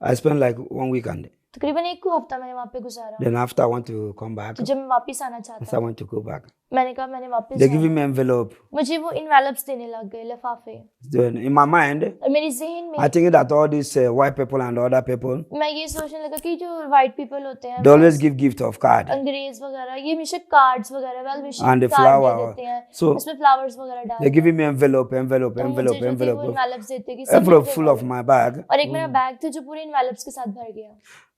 I spent like 1 weekend. तकरीबन एक हफ्ता मैंने वहाँ पे गुजारा। Then after I want to come back. तो जब मैं वापस आना So चाहता I want to go back. मैंने कहा मैंने वापस They जाना give है। me envelope. मुझे वो इनवेलप्स देने लग गए, लिफाफे, Then in my mind, और मेरे जहन में I think that all these white people and other people, मैं ये सोचने लगा कि जो वाइट पीपल होते हैं, they always give gift of card अंग्रेज वगैरह, ये हमेशा कार्ड्स वगैरह, well wishing and the card they flower. देते हैं, So उसमें फ्लावर्स वगैरह डाल they're देते giving me envelope, envelope, हैं। तो envelope, मुझे जो थी वो envelope, इनवेलप्स देते कि सब envelope मेरे full of वाले। my bag. और एक मेरा बैग था जो पूरे इनवेलप्स के साथ भर गया।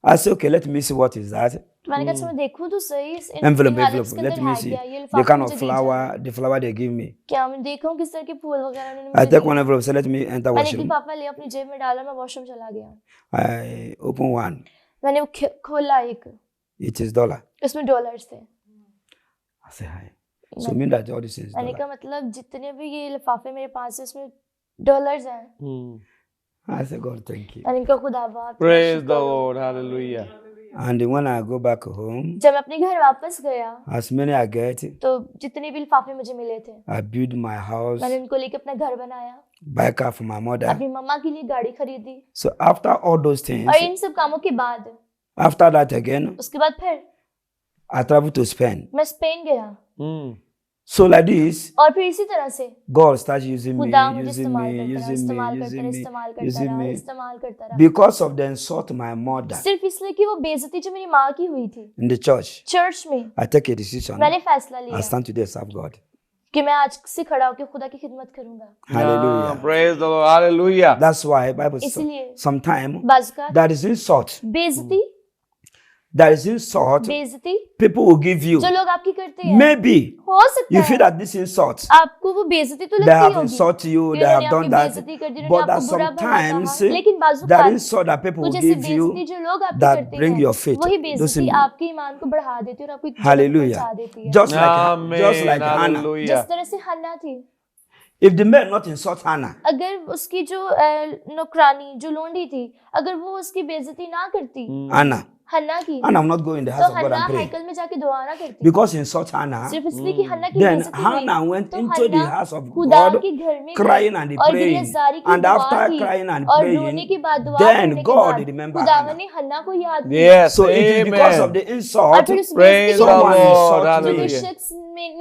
I said, okay, let me see what is that. तो मैंने कहा अच्छा मैं देखूं तो सही इस Envelope, envelopes के envelope. Let अंदर me है see क्या, ये the लिफाफा kind मुझे of दी जा रहा है। the flower they give me. क्या मैं देखूं किस तरह के फूल वगैरह उन्होंने I मुझे take दिए। one envelope, so let me enter मैंने एक washroom. लिफाफा लिया, अपनी जेब में डाला, मैं वॉशरूम चला गया। I open one. मैंने वो खोला एक, It is dollar. उसमें डॉलर्स थे। I say hi. So mean that all this is मैंने dollar. कहा मतलब जितने भी ये लिफाफे मेरे पास है उसमें डॉलर्स हैं। I say, God, thank you. मैंने कहा खुदा बात। Praise the Lord. Hallelujah. And when I go back home, जब मैं अपने घर वापस गया as many I get, तो जितने भी लिफाफे मुझे मिले थे, I build my house, मैंने उनको लेके अपना घर बनाया, buy car for my mother. अपनी मम्मा के लिए गाड़ी खरीदी। So after all those things, और इन सब कामों के बाद after that again, उसके बाद फिर I travel to Spain. मैं स्पेन गया, So like this, और फिर इसी तरह से God starts using me, खुदा मुझे using इस्तेमाल me, करता रहा, using me, इस्तेमाल करता using रहा, me, इस्तेमाल करता using रहा, me, इस्तेमाल करता रहा, because of the insult my mother सिर्फ इसलिए कि वो बेइज्जती जो मेरी माँ की हुई थी in the church. चर्च में। I take a decision. मैंने फैसला I लिया stand today serve God. कि मैं आज से खड़ा होकर खुदा की खिदमत करूंगा। Hallelujah. Praise the Lord. Hallelujah. That's why Bible says इसलिए sometimes बाज़ that is insult. बेइज्जती, That is insult. बेइज्जती People will give you. जो लोग आपकी करते हैं, Maybe हो सकता you feel है that this insult. आपको वो बेइज्जती तो They लगती have होगी insulted you, कि they have उन्होंने done आपकी that. बेइज्जती कर दी, उन्होंने But that आपको बुरा भला sometimes कहा। लेकिन बाज़ that औक़ात insult that people वो will जैसे give you बेइज्जती जो लोग आपकी that करते bring हैं, your faith. वही Those बेइज्जती in- आपके ईमान को बढ़ा देती है और आपको एक जलन Hallelujah. पहुंचा देती है। Just like Amen. Hannah. Hallelujah. जिस तरह से हन्ना थी, If the man not insult Hannah, अगर उसकी जो नौकरानी जो लोंडी थी, अगर वो उसकी बेइज्जती ना करती Hannah, हन्ना की, Hannah will not go in the तो house of God Hannah and pray. हैकल में जाके दुआ ना करती। Because he insult Hannah, सिर्फ इसलिए कि हन्ना की then बेइज्जती Hannah हुई, went तो into the Hannah house of खुदा God के घर में crying गई and और praying. गिरफ्तारी की And दुआ after की, crying and और praying, रोने के बाद दुआ then करने के God बाद remember खुदावन Hannah. ने हन्ना को याद किया। Yes. So it is because of Amen. the और insult फिर उस Praise बेइज्जती the को someone Lord. insult जो me कोई Hallelujah. शख्स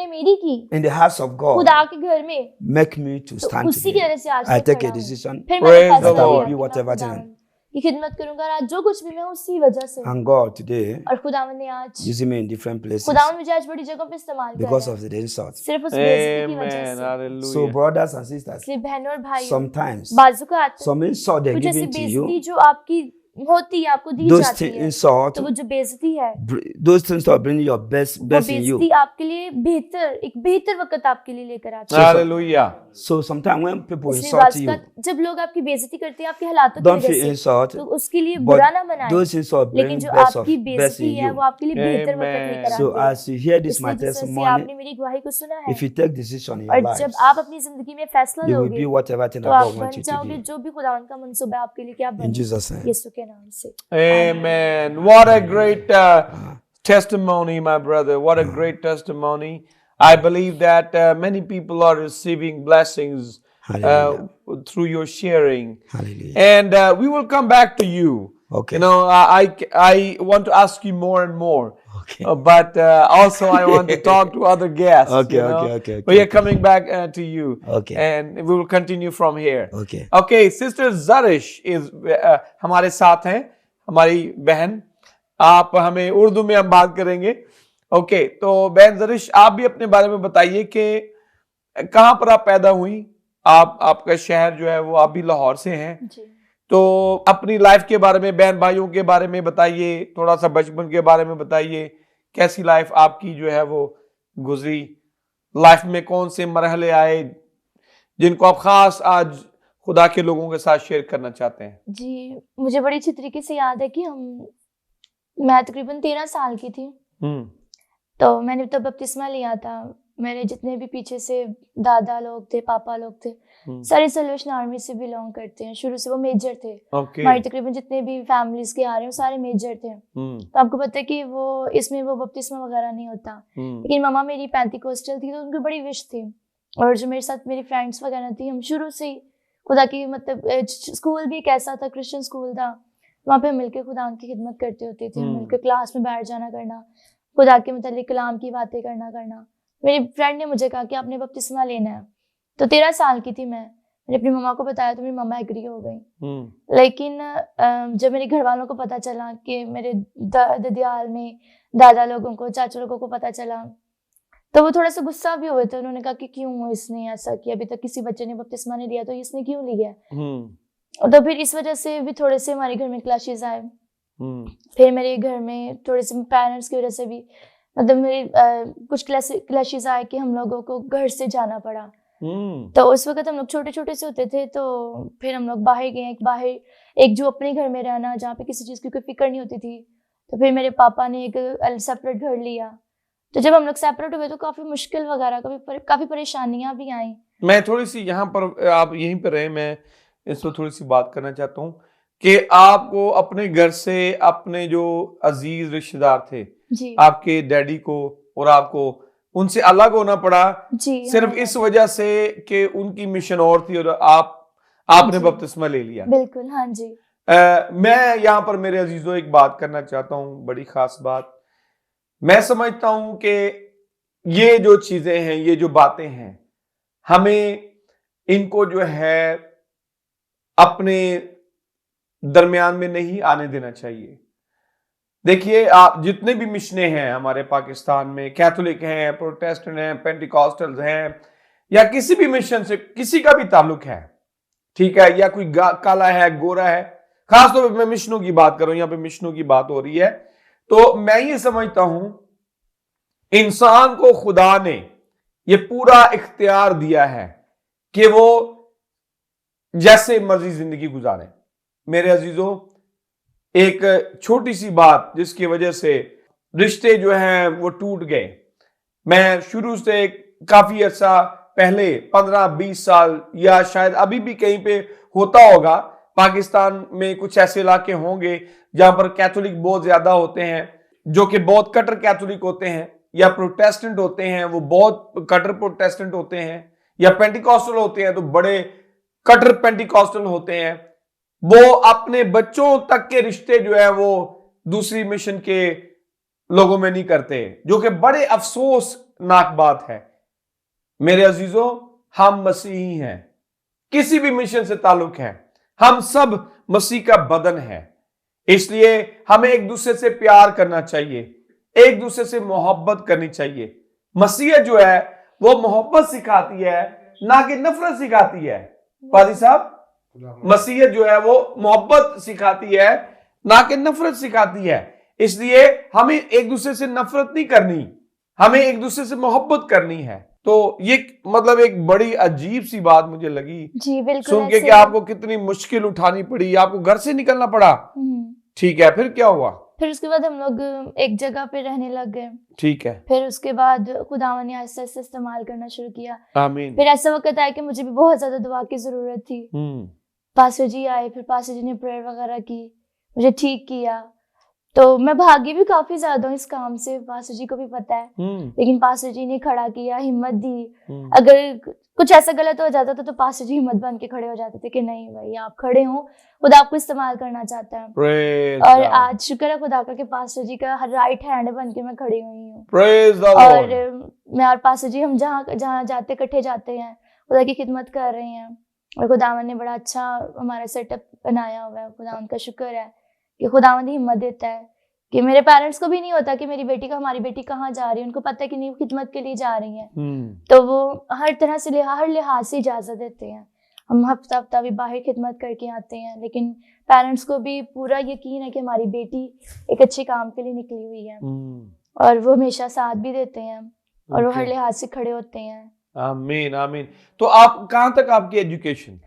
ने मेरी की in the house of God, खुदा के घर में, make me to तो stand उसी की today. वजह से आज I तक take खड़ा a हूँ। decision फिर Praise मैंने the फैसला Lord. लिया कि मैं Whatever खुदावन की खिदमत करूंगा, और आज जो कुछ भी मैं उसी वजह से, and God today और खुदावन ने आज using me in different places खुदावन मुझे आज बड़ी जगहों पे इस्तेमाल कर because रहा of है, the insult. सिर्फ उस बेइज्जती की वजह Amen. से। Hallelujah. So brothers and sisters, इसलिए बहनों और भाइयों, sometimes बाजू का आता some insult they're कुछ ऐसी giving to बेइज्जती you, जो आपकी होती है, आपको दी those जाती things है, insult, तो वो जो बेइज्जती है, those things are bringing your best वो in you. बेइज्जती आपके लिए एक बेहतर वक्त आपके लिए लेकर आती है। Hallelujah. So sometimes when people इसलिए insult बाज़ you, का जब लोग आपकी बेइज्जती करते हैं आपके हालातों की don't वजह feel से, insult, तो उसके लिए but बुरा ना बनाएं, those insult लेकिन bring जो best आपकी in बेइज्जती है you. वो आपके लिए बेहतर वक्त Amen. लेकर So आती है। as you hear this my इसलिए जिस तरह से testimony, आपने मेरी गवाही को सुना है, if you take decision in your और life, जब आप अपनी जिंदगी में फैसला you will लोगे, be whatever thing तो that आप God बन wants you to जाओगे be. जो भी खुदावन का मंसूबा है आपके लिए, क्या In बन Jesus' name. यीशु के नाम से। Amen. What a great testimony, my brother. What a great testimony. I believe that many people are receiving blessings Hallelujah. through your sharing. Hallelujah. And we will come back to you. Okay. You know, I want to ask you more and more. Okay. But also I want to talk to other guests. Okay, you know? okay. We are coming back to you. Okay. And we will continue from here. Okay. Okay, Sister Zarish is हमारे साथ हैं, हमारी बहन. आप हमें उर्दू में हम बात करेंगे. ओके, तो बहन जरिश, आप भी अपने बारे में बताइए कि कहाँ पर आप पैदा हुई. आपका शहर जो है वो आप भी लाहौर से हैं. जी. तो अपनी लाइफ के बारे में, बहन भाइयों के बारे में बताइए, थोड़ा सा बचपन के बारे में बताइए. कैसी लाइफ आपकी जो है वो गुजरी, लाइफ में कौन से मरहले आए जिनको आप खास आज खुदा के लोगों के साथ शेयर करना चाहते हैं. जी, मुझे बड़ी अच्छी तरीके से याद है कि मैं तकरीबन 13 साल की थी. तो मैंने तब बपतिस्मा लिया था. मेरे जितने भी पीछे से दादा लोग थे, पापा लोग थे, सारे सल्वेशन आर्मी से बिलोंग करते हैं. शुरू से वो मेजर थे. हमारी तकरीबन जितने भी फैमिलीज के आ रहे हैं वो सारे मेजर थे. तो आपको पता है कि वो इसमें वो बपतिस्मा वगैरह नहीं होता. लेकिन मम्मा मेरी पेंटिकोस्टल थी, तो उनकी बड़ी विश थी. और जो मेरे साथ मेरी फ्रेंड्स वगैरह थी, हम शुरू से ही खुदा की, मतलब स्कूल भी एक ऐसा था, क्रिश्चियन स्कूल था, वहाँ पे मिलकर खुदा की खिदमत करते होते थे. मिलकर क्लास में बैठ जाना करना, खुदा के मतलब कलाम की बातें करना. मेरी फ्रेंड ने मुझे कहा कि आपने बपतिस्मा लेना है. तो 13 साल की थी मैंने अपनी मम्मा को बताया तो मेरी मम्मा एग्री हो गई. लेकिन जब मेरे घर वालों को पता चला, कि मेरे ददियाल में दादा लोगों को, चाचा लोगों को पता चला, तो वो थोड़ा सा गुस्सा भी हुए थे. उन्होंने कहा कि क्यों इसने ऐसा किया, अभी तक किसी बच्चे ने बपतिस्मा नहीं लिया, तो इसने क्यों लिया. तो फिर इस वजह से भी थोड़े से हमारे घर में क्लैशेस आए. फिर मेरे घर में थोड़े से पेरेंट्स की वजह से भी, मतलब मेरे कुछ क्लैशेस आए कि हम लोगों को घर से जाना पड़ा. तो उस वक्त हम लोग छोटे छोटे से होते थे. तो फिर हम लोग बाहर गए, एक जो अपने घर में रहना, जहाँ पे किसी चीज़ की कोई फिक्र नहीं होती थी. तो फिर मेरे पापा ने एक सेपरेट घर लिया. तो जब हम लोग सेपरेट हुए तो काफ़ी मुश्किल वगैरह, काफ़ी परेशानियाँ भी आई. मैं थोड़ी सी यहाँ पर, आप यहीं पर रहे, मैं इस पर थोड़ी सी बात करना चाहता हूँ कि आपको अपने घर से अपने जो अजीज रिश्तेदार थे, जी. आपके डैडी को और आपको, उनसे अलग होना पड़ा. जी. सिर्फ हाँ, इस वजह से कि उनकी मिशन और थी और आपने जी. बपतिस्मा ले लिया. बिल्कुल. हाँ जी. मैं यहाँ पर मेरे अजीजों एक बात करना चाहता हूँ, बड़ी खास बात. मैं समझता हूँ कि ये जो चीजें हैं, ये जो बातें हैं, हमें इनको जो है अपने दरमियान में नहीं आने देना चाहिए. देखिए, आप जितने भी मिशनें हैं हमारे पाकिस्तान में, कैथोलिक हैं, प्रोटेस्टेंट हैं, पेंटिकॉस्टल्स हैं, या किसी भी मिशन से किसी का भी ताल्लुक है, ठीक है, या कोई काला है, गोरा है, खासतौर पर मैं मिशनों की बात कर रहा हूं, यहाँ पे मिशनों की बात हो रही है. तो मैं ये समझता हूं, इंसान को खुदा ने ये पूरा इख्तियार दिया है कि वो जैसे मर्जी जिंदगी गुजारे. मेरे अजीजों, एक छोटी सी बात जिसकी वजह से रिश्ते जो हैं वो टूट गए. मैं शुरू से काफी अर्सा पहले, 15-20 साल, या शायद अभी भी कहीं पे होता होगा, पाकिस्तान में कुछ ऐसे इलाके होंगे जहां पर कैथोलिक बहुत ज्यादा होते हैं, जो कि बहुत कट्टर कैथोलिक होते हैं, या प्रोटेस्टेंट होते हैं, वो बहुत कट्टर प्रोटेस्टेंट होते हैं, या पेंटिकॉस्टल होते हैं तो बड़े कट्टर पेंटिकॉस्टल होते हैं. वो अपने बच्चों तक के रिश्ते जो है वो दूसरी मिशन के लोगों में नहीं करते, जो कि बड़े अफसोसनाक बात है. मेरे अजीजों, हम मसीही हैं, किसी भी मिशन से ताल्लुक है, हम सब मसीह का बदन है. इसलिए हमें एक दूसरे से प्यार करना चाहिए, एक दूसरे से मोहब्बत करनी चाहिए. मसीह जो है वो मोहब्बत सिखाती है, ना कि नफरत सिखाती है. पादी साहब, मसीह जो है वो मोहब्बत सिखाती है, ना कि नफरत सिखाती है. इसलिए हमें एक दूसरे से नफरत नहीं करनी, हमें एक दूसरे से मोहब्बत करनी है. तो ये मतलब एक बड़ी अजीब सी बात मुझे लगी जी. बिल्कुल. सुन के कि आपको कितनी मुश्किल उठानी पड़ी, आपको घर से निकलना पड़ा. ठीक है, फिर क्या हुआ? फिर उसके बाद हम लोग एक जगह पे रहने लग गए. ठीक है. फिर उसके बाद खुदावन ने आहिस्ता आहिस्ता इस्तेमाल करना शुरू किया. आमीन. फिर ऐसा वक्त आया कि मुझे भी बहुत ज्यादा दुआ की जरूरत थी. पास्टर जी आए, फिर पास्टर जी ने प्रेयर वगैरह की, मुझे ठीक किया. तो मैं भागी भी काफी ज्यादा हूँ इस काम से, पास्टर जी को भी पता है। लेकिन पास्टर जी ने खड़ा किया, हिम्मत दी। अगर कुछ ऐसा गलत हो जाता था तो पास्टर जी हिम्मत बन के खड़े हो जाते थे कि नहीं भाई आप खड़े हो, खुदा आपको इस्तेमाल करना चाहता है। Praise और God. आज शुक्र है खुदा का कि पास्टर जी का राइट हैंड बन के मैं खड़ी हुई हूँ। Praise the और Lord. मैं और पास्टर जी हम जहाँ जहाँ जाते इकट्ठे जाते हैं, खुदा की खिदमत कर रहे हैं। और खुदावन ने बड़ा अच्छा हमारा सेटअप बनाया हुआ है। खुदावन का शुक्र है कि खुदावन हिम्मत देता है कि मेरे पेरेंट्स को भी नहीं होता कि मेरी बेटी का हमारी बेटी कहाँ जा रही है, उनको पता है कि नहीं वो खिदमत के लिए जा रही है। तो वो हर तरह से हर लिहाज से इजाजत देते हैं। हम हफ्ता हफ्ता भी बाहर खिदमत करके आते हैं, लेकिन पेरेंट्स को भी पूरा यकीन है कि हमारी बेटी एक अच्छे काम के लिए निकली हुई है। और वो हमेशा साथ भी देते हैं और वो हर लिहाज से खड़े होते हैं। आमीन आमीन। तो आप कहाँ तक आपकी एजुकेशन?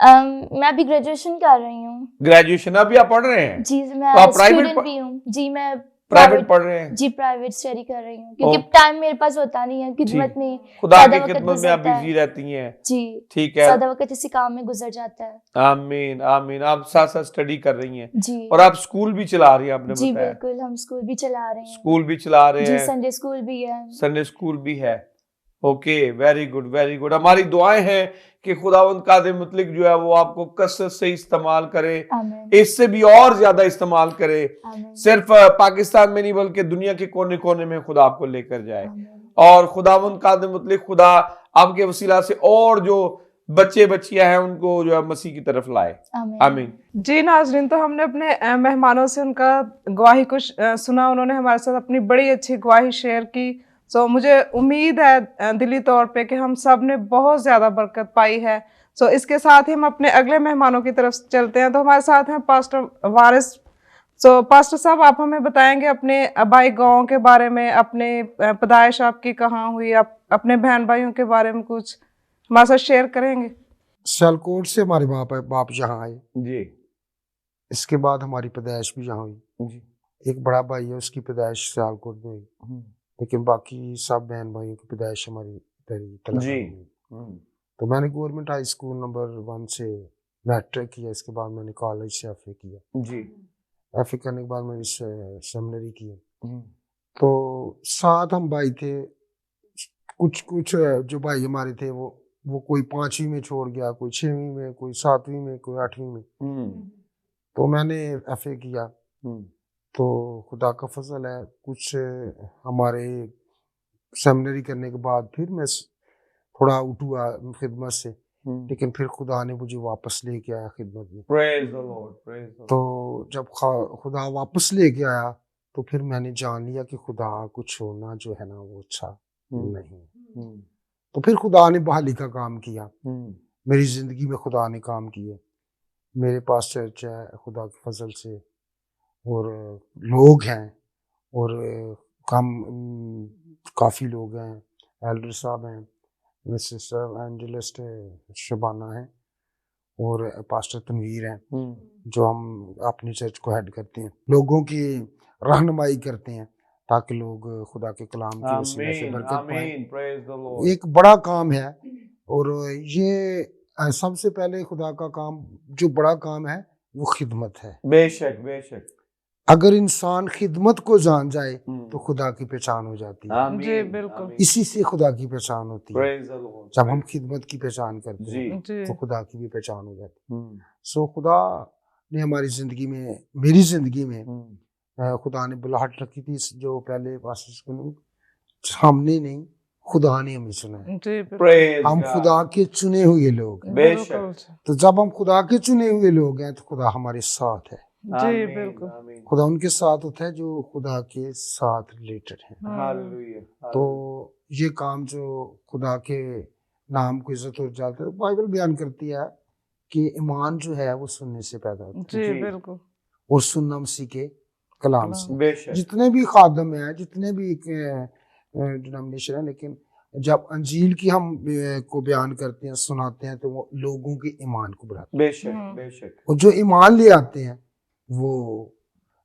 मैं अभी ग्रेजुएशन कर रही हूँ। ग्रेजुएशन अभी आप पढ़ रहे हैं? जी तो मैं आप प्राइवेट स्टूडेंट भी हूँ। जी मैं प्राइवेट पढ़ रहे हैं? जी प्राइवेट स्टडी कर रही हूँ क्योंकि टाइम मेरे पास होता नहीं है खिदमत में। खुदा ज्यादा की वक्त खिदमत में आप गुजरता है। बिजी रहती हैं। जी ठीक है। ज्यादा वक्त इसी काम में गुजर जाता है। आमीन आमीन। आप साथ साथ स्टडी कर रही हैं जी और आप स्कूल भी चला रही हैं, आपने जी बताया। बिल्कुल, हम स्कूल भी चला रहे हैं। स्कूल भी चला रहे जी हैं, संडे स्कूल भी है। संडे स्कूल भी है। Okay, very good very good. हमारी दुआएं हैं कि खुदावंद कादिर मुतलिक जो है वो आपको कसरत से इस्तेमाल करे, आमीन इससे भी और ज्यादा इस्तेमाल करे। आमीन सिर्फ पाकिस्तान में नहीं बल्कि दुनिया के कोने कोने में खुदा आपको लेकर जाए। आमीन और खुदावंद कादिर मुतलिक खुदा आपके वसीला से और जो बच्चे बच्चियां हैं उनको जो है मसीह की तरफ लाए। आमीन आमीन। जी नाजरीन, तो हमने अपने मेहमानों से उनका गवाही को सुना। उन्होंने हमारे साथ अपनी बड़ी अच्छी गवाही शेयर की। सो मुझे उम्मीद है दिली तौर पे कि हम सब ने बहुत ज़्यादा बरकत पाई है। सो इसके साथ ही हम अपने अगले मेहमानों की तरफ चलते हैं। तो हमारे साथ हैं पास्टर वारिस। सो पास्टर साहब, आप हमें बताएंगे अपने आबाई गांव के बारे में, अपने पैदाइश आपकी कहाँ हुई, आप अपने बहन भाइयों के बारे में कुछ हमारे साथ शेयर करेंगे? सियालकोट से हमारे बाप यहाँ आए। जी इसके बाद हमारी पैदाइश भी यहाँ हुई। जी। एक बड़ा भाई है, उसकी पैदाइश सियालकोट में हुई, लेकिन बाकी सब बहन भाइयों की पैदाइश हमारी इधर ही तलगांव में हुई। तो मैंने गवर्नमेंट हाई स्कूल नंबर 1 से मैट्रिक किया। इसके बाद मैंने कॉलेज से एफ ए किया। जी। एफ ए करने के बाद मैंने सेमिनरी की। तो 7 हम भाई थे। कुछ जो भाई हमारे थे वो कोई 5वीं में छोड़ गया, कोई 6वीं में, कोई 7वीं में, कोई 8वीं में। तो मैंने एफ ए किया। तो खुदा का फजल है, कुछ हमारे सेमिनरी करने के बाद फिर मैं थोड़ा आउट हुआ खिदमत से, लेकिन फिर खुदा ने मुझे वापस लेके आया खिदमत में। Praise the Lord, praise the Lord. तो जब खुदा वापस लेके आया तो फिर मैंने जान लिया कि खुदा को छोड़ना जो है ना वो अच्छा नहीं। तो फिर खुदा ने बहाली का काम किया। मेरी जिंदगी में खुदा ने काम किया। मेरे पास चर्च है खुदा के फजल से, और लोग हैं, और काफ़ी लोग हैं। एल्डर साहब हैं, सिस्टर एंजलिस्ट शबाना है, और पास्टर तनवीर हैं, जो हम अपनी चर्च को हेड करते हैं। लोगों की रहनुमाई करते हैं ताकि लोग खुदा के कलाम की वसीले से बरकत पाएं। एक बड़ा काम है, और ये सबसे पहले खुदा का काम जो बड़ा काम है वो खिदमत है। बेशक बेशक। अगर इंसान खिदमत को जान जाए तो खुदा की पहचान हो जाती है। जी बिल्कुल। इसी से खुदा की पहचान होती है। जब हम खिदमत की पहचान करते हैं तो खुदा की भी पहचान हो जाती है। सो खुदा ने हमारी जिंदगी में, मेरी जिंदगी में खुदा ने बुलाहट रखी थी, जो पहले हमने नहीं, खुदा ने हमें चुना है। हम खुदा के चुने हुए लोग हैं। तो जब हम खुदा के चुने हुए लोग हैं तो खुदा हमारे साथ है। जी बिल्कुल। खुदा उनके साथ होता है जो खुदा के साथ रिलेटेड है। हालेलुया। तो ये काम जो खुदा के नाम को इज्जत हो जाता है, बाइबल बयान करती है कि ईमान जो है वो सुनने से पैदा होता है। जी बिल्कुल। और सुनना मसीह के कलाम से। जितने भी खादम हैं, जितने भी डिनोमिनेशन है, लेकिन जब अंजील की हम को बयान करते हैं, सुनाते हैं, तो वो लोगों के ईमान को बढ़ाते हैं। बेशक बेशक। और जो ईमान ले आते हैं वो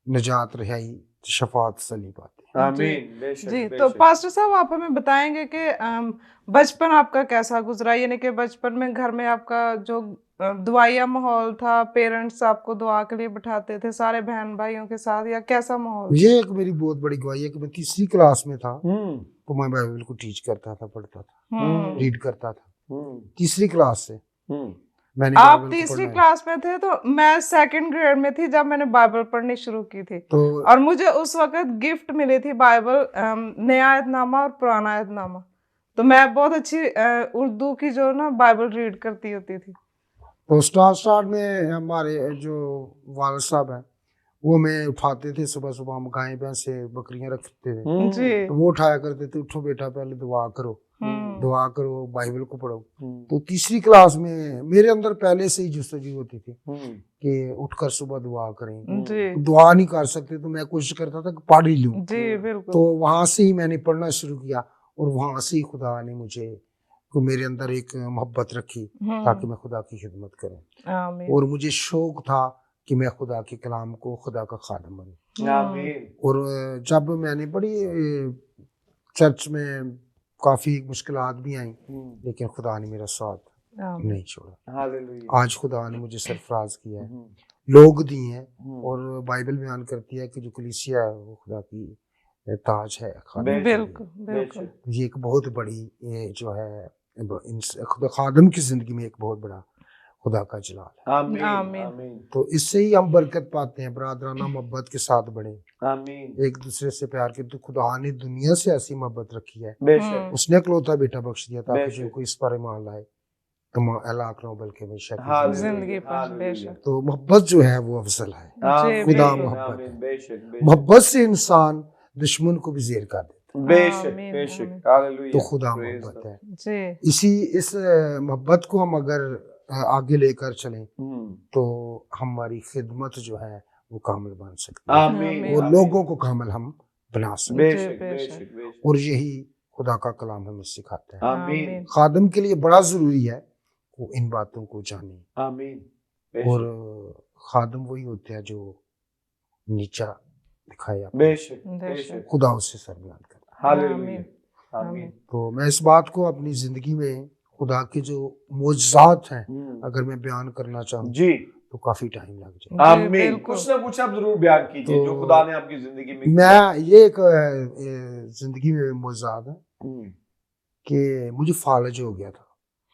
निजात, रिहाई, शफात सलीब पाते हैं। आमीन। बेशक, जी, तो बेशक। पास्टर साहब आप हमें बताएंगे कि बचपन आपका कैसा गुजरा, यानी कि बचपन में घर में आपका जो दुआया माहौल था, पेरेंट्स आपको दुआ के लिए बिठाते थे सारे बहन भाइयों के साथ, या कैसा माहौल? ये एक मेरी बहुत बड़ी गवाही है कि मैं तीसरी क्लास में था हम्म, तो मैं बाइबल को टीच करता था, पढ़ता था, हम्म। रीड करता था। हम्म, तीसरी क्लास से हम्म, मैंने आप बाइबल को तीसरी पढ़ना। क्लास में थे तो मैं सेकंड ग्रेड में थी जब मैंने बाइबल पढ़नी शुरू की थी, तो और मुझे उस वक्त गिफ्ट मिली थी बाइबल, नया अहदनामा और पुराना अहदनामा। तो मैं बहुत अच्छी उर्दू की जो ना बाइबल रीड करती होती थी। स्टार्ट में हमारे जो वालिद साहब हैं वो हमें उठाते थे, सुबह सुबह हम गाय भैंसे बकरियां रखते थे जी। तो वो उठाया करते थे, उठो बेटा पहले दुआ करो, दुआ करो, बाइबल को पढ़ो। तो तीसरी क्लास में मेरे अंदर पहले से ही जुस्तजू होती थी कि उठकर सुबह दुआ करें। जी दुआ नहीं कर सकते तो मैं कोशिश करता था कि पढ़ ही लूं। जी बिल्कुल। तो वहां से ही मैंने पढ़ना शुरू किया और वहां से ही खुदा ने मुझे को मेरे अंदर एक मोहब्बत रखी ताकि मैं खुदा की खिदमत करूं, आमीन। और मुझे शौक था कि मैं खुदा के कलाम को, खुदा का खादम बनूं। आमीन। और जब मैंने बड़ी चर्च में काफ़ी मुश्किलात भी आई लेकिन खुदा ने मेरा साथ आमीन। नहीं छोड़ा। हालेलुया। आज खुदा ने मुझे सरफराज किया है, लोग दिए हैं, और बाइबल बयान करती है कि जो कलीसिया है वो खुदा की ताज है, खादम की। बिल्कुल बिल्कुल। ये एक बहुत बड़ी ये जो है खुदा खादम की जिंदगी में एक बहुत बड़ा खुदा का जलाल है। आमीन। आमीन। आमीन। तो इससे ही हम बरकत पाते हैं, बरादराना मोहब्बत के साथ बढ़े, आमीन। एक दूसरे से प्यार के। तो खुदा ने दुनिया से ऐसी मोहब्बत रखी है, बेशक। उसने इकलौता बेटा बख्श दिया ताकि बेशक। जो कोई इस पर ईमान लाए तो लाख ना बल्कि हमेशा की हालेलुया। जिंदगी पर हालेलुया। बेशक। तो मोहब्बत जो है वो अफजल है। आमीन। खुदा बिल्कुल। मोहब्बत आमीन। है। बेशक, बेशक। मोहब्बत से इंसान दुश्मन को भी जेर कर देता बेशक, आमीन, बेशक। आमीन। है। हालेलुया। तो खुदा Praise मोहब्बत the- है। जी इस मोहब्बत को हम अगर आगे लेकर चलें हम्म, तो हमारी खिदमत जो है वो कामिल बन सकती है, आमीन। आमीन। और आमीन। लोगों को कामिल हम बना सकते बेशक, बेशक। बेशक, बेशक। हैं। और यही खुदा का कलाम हमें सिखाता है। आमीन। आमीन। खादम के लिए बड़ा जरूरी है वो इन बातों को जाने, आमीन। और बेशक, खादम वही होते हैं जो नीचा दिखाए अपना, बेशक, बेशक। खुदा उससे सरबलंद करता हालेलुया। आमीन। आमीन। है। तो मैं इस बात को अपनी जिंदगी में खुदा के जो मोजज़ात हैं अगर मैं बयान करना चाहूँ जी। तो काफी टाइम लग जाए। जी, आमीन। बिल्कुल। कुछ ना कुछ आप जरूर बयान कीजिए तो जो खुदा ने आपकी जिंदगी में किया। मैं ये एक जिंदगी में मोजज़ात है हम्म। कि मुझे फालज हो गया था।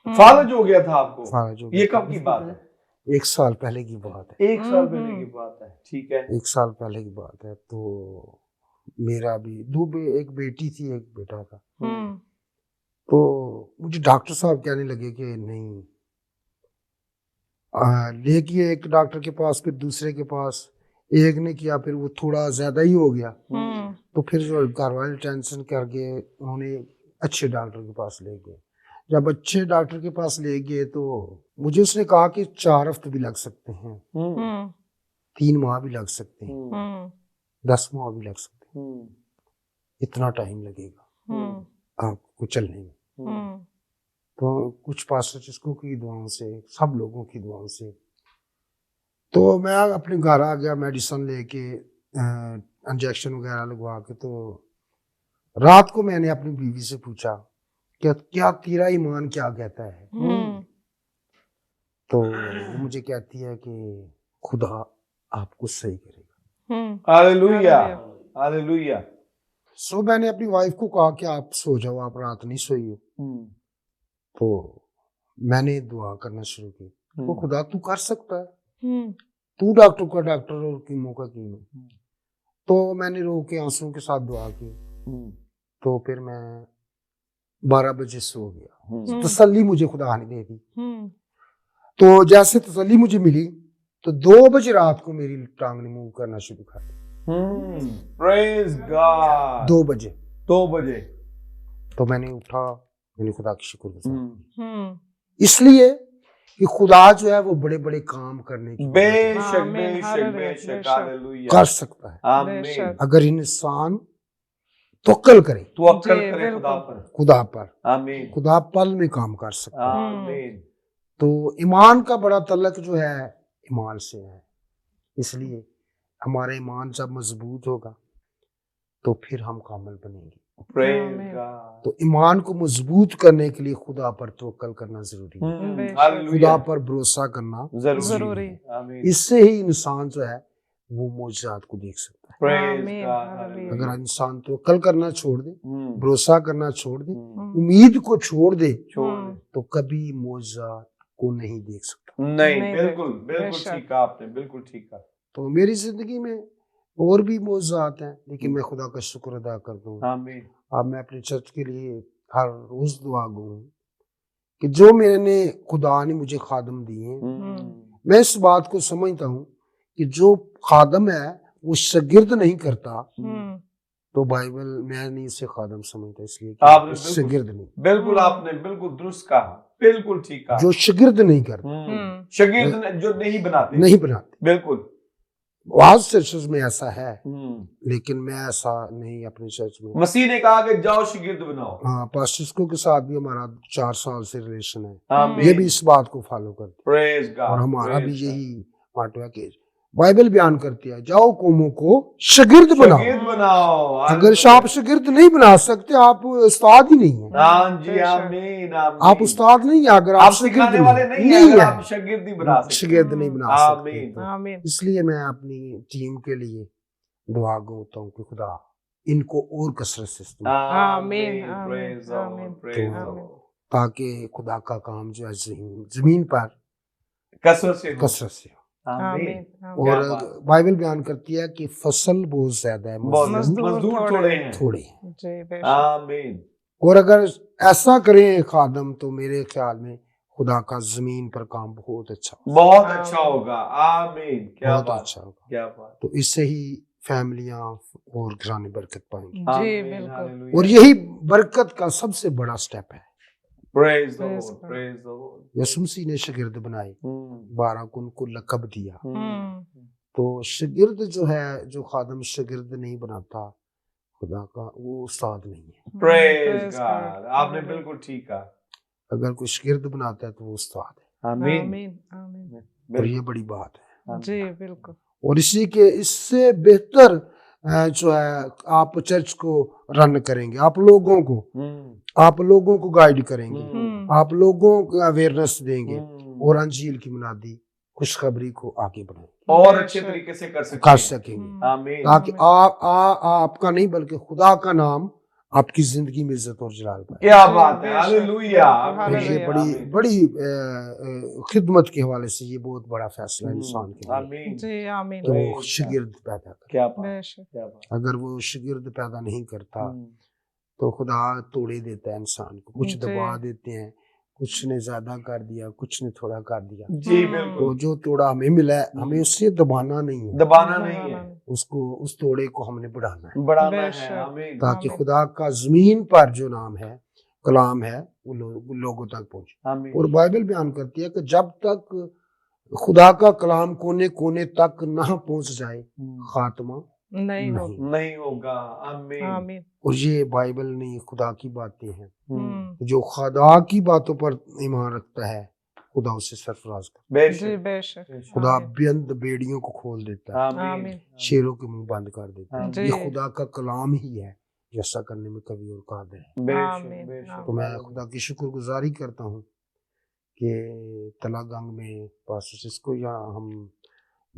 फालज हो गया था आपको? फालज हो गया ये था। कब की बात है? 1 साल पहले की बात है। 1 साल पहले की बात है। ठीक है। 1 साल पहले की बात है। तो मेरा भी एक बेटी थी, एक बेटा था। तो मुझे डॉक्टर साहब कहने लगे कि नहीं, लेके एक डॉक्टर के पास, फिर दूसरे के पास, एक ने किया, फिर वो थोड़ा ज्यादा ही हो गया। तो फिर जो घर वाले टेंशन करके उन्होंने अच्छे डॉक्टर के पास ले गए। जब अच्छे डॉक्टर के पास ले गए तो मुझे उसने कहा कि 4 हफ्ते भी लग सकते हैं, 3 माह भी लग सकते हैं, 10 माह भी लग सकते हैं, इतना टाइम लगेगा आपको चलने में। तो कुछ पास्टर्स की दुआओं से, सब लोगों की दुआओं से, तो मैं अपने घर आ गया मेडिसिन लेके, इंजेक्शन वगैरह लगवा के। तो रात को मैंने अपनी बीवी से पूछा कि क्या तेरा ईमान क्या कहता है? तो वो मुझे कहती है कि खुदा आपको सही करेगा। हालेलुया। हालेलुया। सो मैंने अपनी वाइफ को कहा कि आप सो जाओ, आप रात नहीं सोई हो। तो मैंने दुआ करना शुरू की, तो खुदा तू कर सकता है, तू डॉक्टर का डॉक्टर और कीमो का कीमो। तो मैंने रो के आंसुओं के साथ दुआ की। तो फिर मैं 12 बजे सो गया। तसल्ली मुझे खुदा ने दे दी। तो जैसे तसल्ली मुझे मिली तो 2 बजे रात को मेरी टांग ने मूव करना शुरू कर दी। Praise God. 2 बजे 2 बजे। तो मैंने उठा, मैंने खुदा की शुक्र इसलिए कि खुदा जो है वो बड़े बड़े काम करने की बेशक, आमीन। बेशक, हालेलुया, बेशक। बेशक। हालेलुया। कर सकता है। आमीन। बेशक। अगर इंसान तवक्कल करे तवक्कल जी, करे खुदा बिल्कुल। पर। खुदा पर, आमीन। खुदा पल में काम कर सकता है। आमीन। तो ईमान का बड़ा तल्लक जो है ईमान से है। इसलिए हमारा ईमान जब मजबूत होगा तो फिर हम कामिल बनेंगे। Praise Amen. God. तो ईमान को मजबूत करने के लिए खुदा पर तवक्कल करना जरूरी है, बेशक। Hallelujah. खुदा पर भरोसा करना जरूरी। आमीन। इससे ही इंसान जो है वो मौजज़ात को देख सकता है। Praise आमीन, God. हालेलुया। अगर इंसान तवक्कल करना छोड़ दे, हम्म, भरोसा करना छोड़ दे, हम्म, उम्मीद को छोड़ दे, छोड़ हम्म। दे। तो कभी मौजज़ात को नहीं देख सकता। नहीं, नहीं बिल्कुल देख- बिल्कुल बेशक। ठीक कहा आपने, बिल्कुल ठीक कहा। तो मेरी जिंदगी में और भी मौजज़ात हैं, लेकिन मैं खुदा का शुक्र अदा करता हूँ। आमीन। अब मैं अपनी चर्च के लिए हर रोज दुआ गो हूँ कि जो मैंने खुदा ने मुझे खादम दिए हैं, मैं इस बात को समझता हूँ कि जो खादम है वो शागिर्द नहीं करता, हम्म। तो बाइबल मैं नहीं इसे खादम समझता, इसलिए आपने कि बिल्कुल- शागिर्द नहीं, बिल्कुल आपने बिल्कुल दुरुस्त कहा, बिल्कुल ठीक कहा। जो शागिर्द नहीं करता, शागिर्द जो नहीं बनाते, नहीं बनाते। बिल्कुल। आज चर्चेस में ऐसा है, लेकिन मैं ऐसा नहीं अपनी चर्च में। मसीह ने कहा कि जाओ शागिर्द बनाओ। हाँ, पास्टर्स के साथ भी हमारा 4 साल से रिलेशन है, आमीन। ये भी इस बात को फॉलो करते हैं। Praise God, और हमारा भी praise God। यही पार्ट है कि बाइबल बयान करती है, जाओ कौमों को शागिर्द बनाओ। शागिर्द बनाओ। अगर आप शागिर्द नहीं बना सकते, आप उस्ताद ही नहीं है। हाँ जी, बेशक। आमीन आमीन। आप उस्ताद नहीं है अगर आप आप शागिर्द सिखाने वाले नहीं है, अगर आप शागिर्द नहीं बना सकते। शागिर्द नहीं बना सकते। आमीन। तो आमीन। इसलिए मैं अपनी टीम के लिए दुआ होता हूँ कि खुदा इनको और कसरत से इस्तेमाल, आमीन, Praise the आमीन, Lord, praise the आमीन। Lord। ताकि खुदा का काम जो है जमीन पर कसरत से हो। कसरत से हो। आमीन। आमीन। और क्या बात। बाइबल बयान करती है कि फसल बहुत ज्यादा है, बहुत मजदूर मजदूर थोड़े हैं। थोड़े हैं। जी बेशक। आमीन। और अगर ऐसा करें खादम, तो मेरे ख्याल में खुदा का जमीन पर काम बहुत अच्छा होगा, बहुत अच्छा होगा। आमीन। क्या बहुत बात, अच्छा होगा। क्या बात। तो इससे ही फैमिलियां और घराने बरकत पाएंगी, जी आमीन, बिल्कुल। हालेलुया। और यही बरकत का सबसे बड़ा स्टेप है। Praise the Praise Lord, God। praise the Lord। यीशु मसीह ने शागिर्द बनाए, 12 को उनको लकब दिया। तो शागिर्द जो है, जो खादम शागिर्द नहीं बनाता खुदा का, वो उस्ताद नहीं है। Praise Praise God। God। आपने Hallelujah। बिल्कुल ठीक कहा। अगर कोई शागिर्द बनाता है तो वो उस्ताद है, आमीन। आमीन, आमीन। और ये बड़ी बात है। जी बिल्कुल। और इसी के इससे बेहतर जो है आप चर्च को रन करेंगे, आप लोगों को गाइड करेंगे, आप लोगों को अवेयरनेस देंगे और अंजील की मुनादी खुशखबरी को आगे बढ़ाएंगे, और अच्छे तरीके से कर कर सकते सकेंगे, हैं। आमीन। ताकि आपका नहीं बल्कि खुदा का नाम आपकी जिंदगी में इज्जत और जलाल पाए। क्या जी, बात है। बेशक, हालेलुया। बिल्कुल, और ये हालेलुया। बड़ी खिदमत के हवाले से ये बहुत बड़ा फैसला है इंसान के लिए आमीन। जी आमीन। कि वो Praise God। शागिर्द पैदा करे। क्या बात, बेशक। क्या बात। अगर वो शागिर्द पैदा नहीं करता तो खुदा तोड़े देता है इंसान को, कुछ जी। दबा देते हैं, कुछ ने ज्यादा कर दिया, कुछ ने थोड़ा कर दिया। जी तो बिल्कुल। जो तोड़ा हमें मिला है, हमें उससे दबाना नहीं है, दबाना नहीं है, उसको उस तोड़े को हमने बढ़ाना है, बढ़ाना है। बेशक। आमीन। ताकि आमीन। खुदा का जमीन पर जो नाम है, कलाम है, वो लोगों तक पहुंचे। आमीन। और बाइबल बयान करती है कि जब तक खुदा का कलाम कोने कोने तक ना पहुंच जाए, खात्मा नहीं हो। नहीं होगा। आमीन। आमीन। और ये बाइबल नहीं, खुदा की बातें हैं। हम्म। जो खुदा की बातों पर ईमान रखता है, खुदा उससे सरफराज करता जी बेशक। बेशक। है। खुदा आमीन। बेअंत बेड़ियों को खोल देता है, आमीन। आमीन। शेरों के मुंह बंद कर देता है। जी। ये खुदा का कलाम ही है, ऐसा करने में कभी और कादिर है। बेशक, आमीन। बेशक। तो मैं खुदा की शुक्रगुजारी करता हूँ कि तलागंग में पास्टर सिस्को यहाँ हम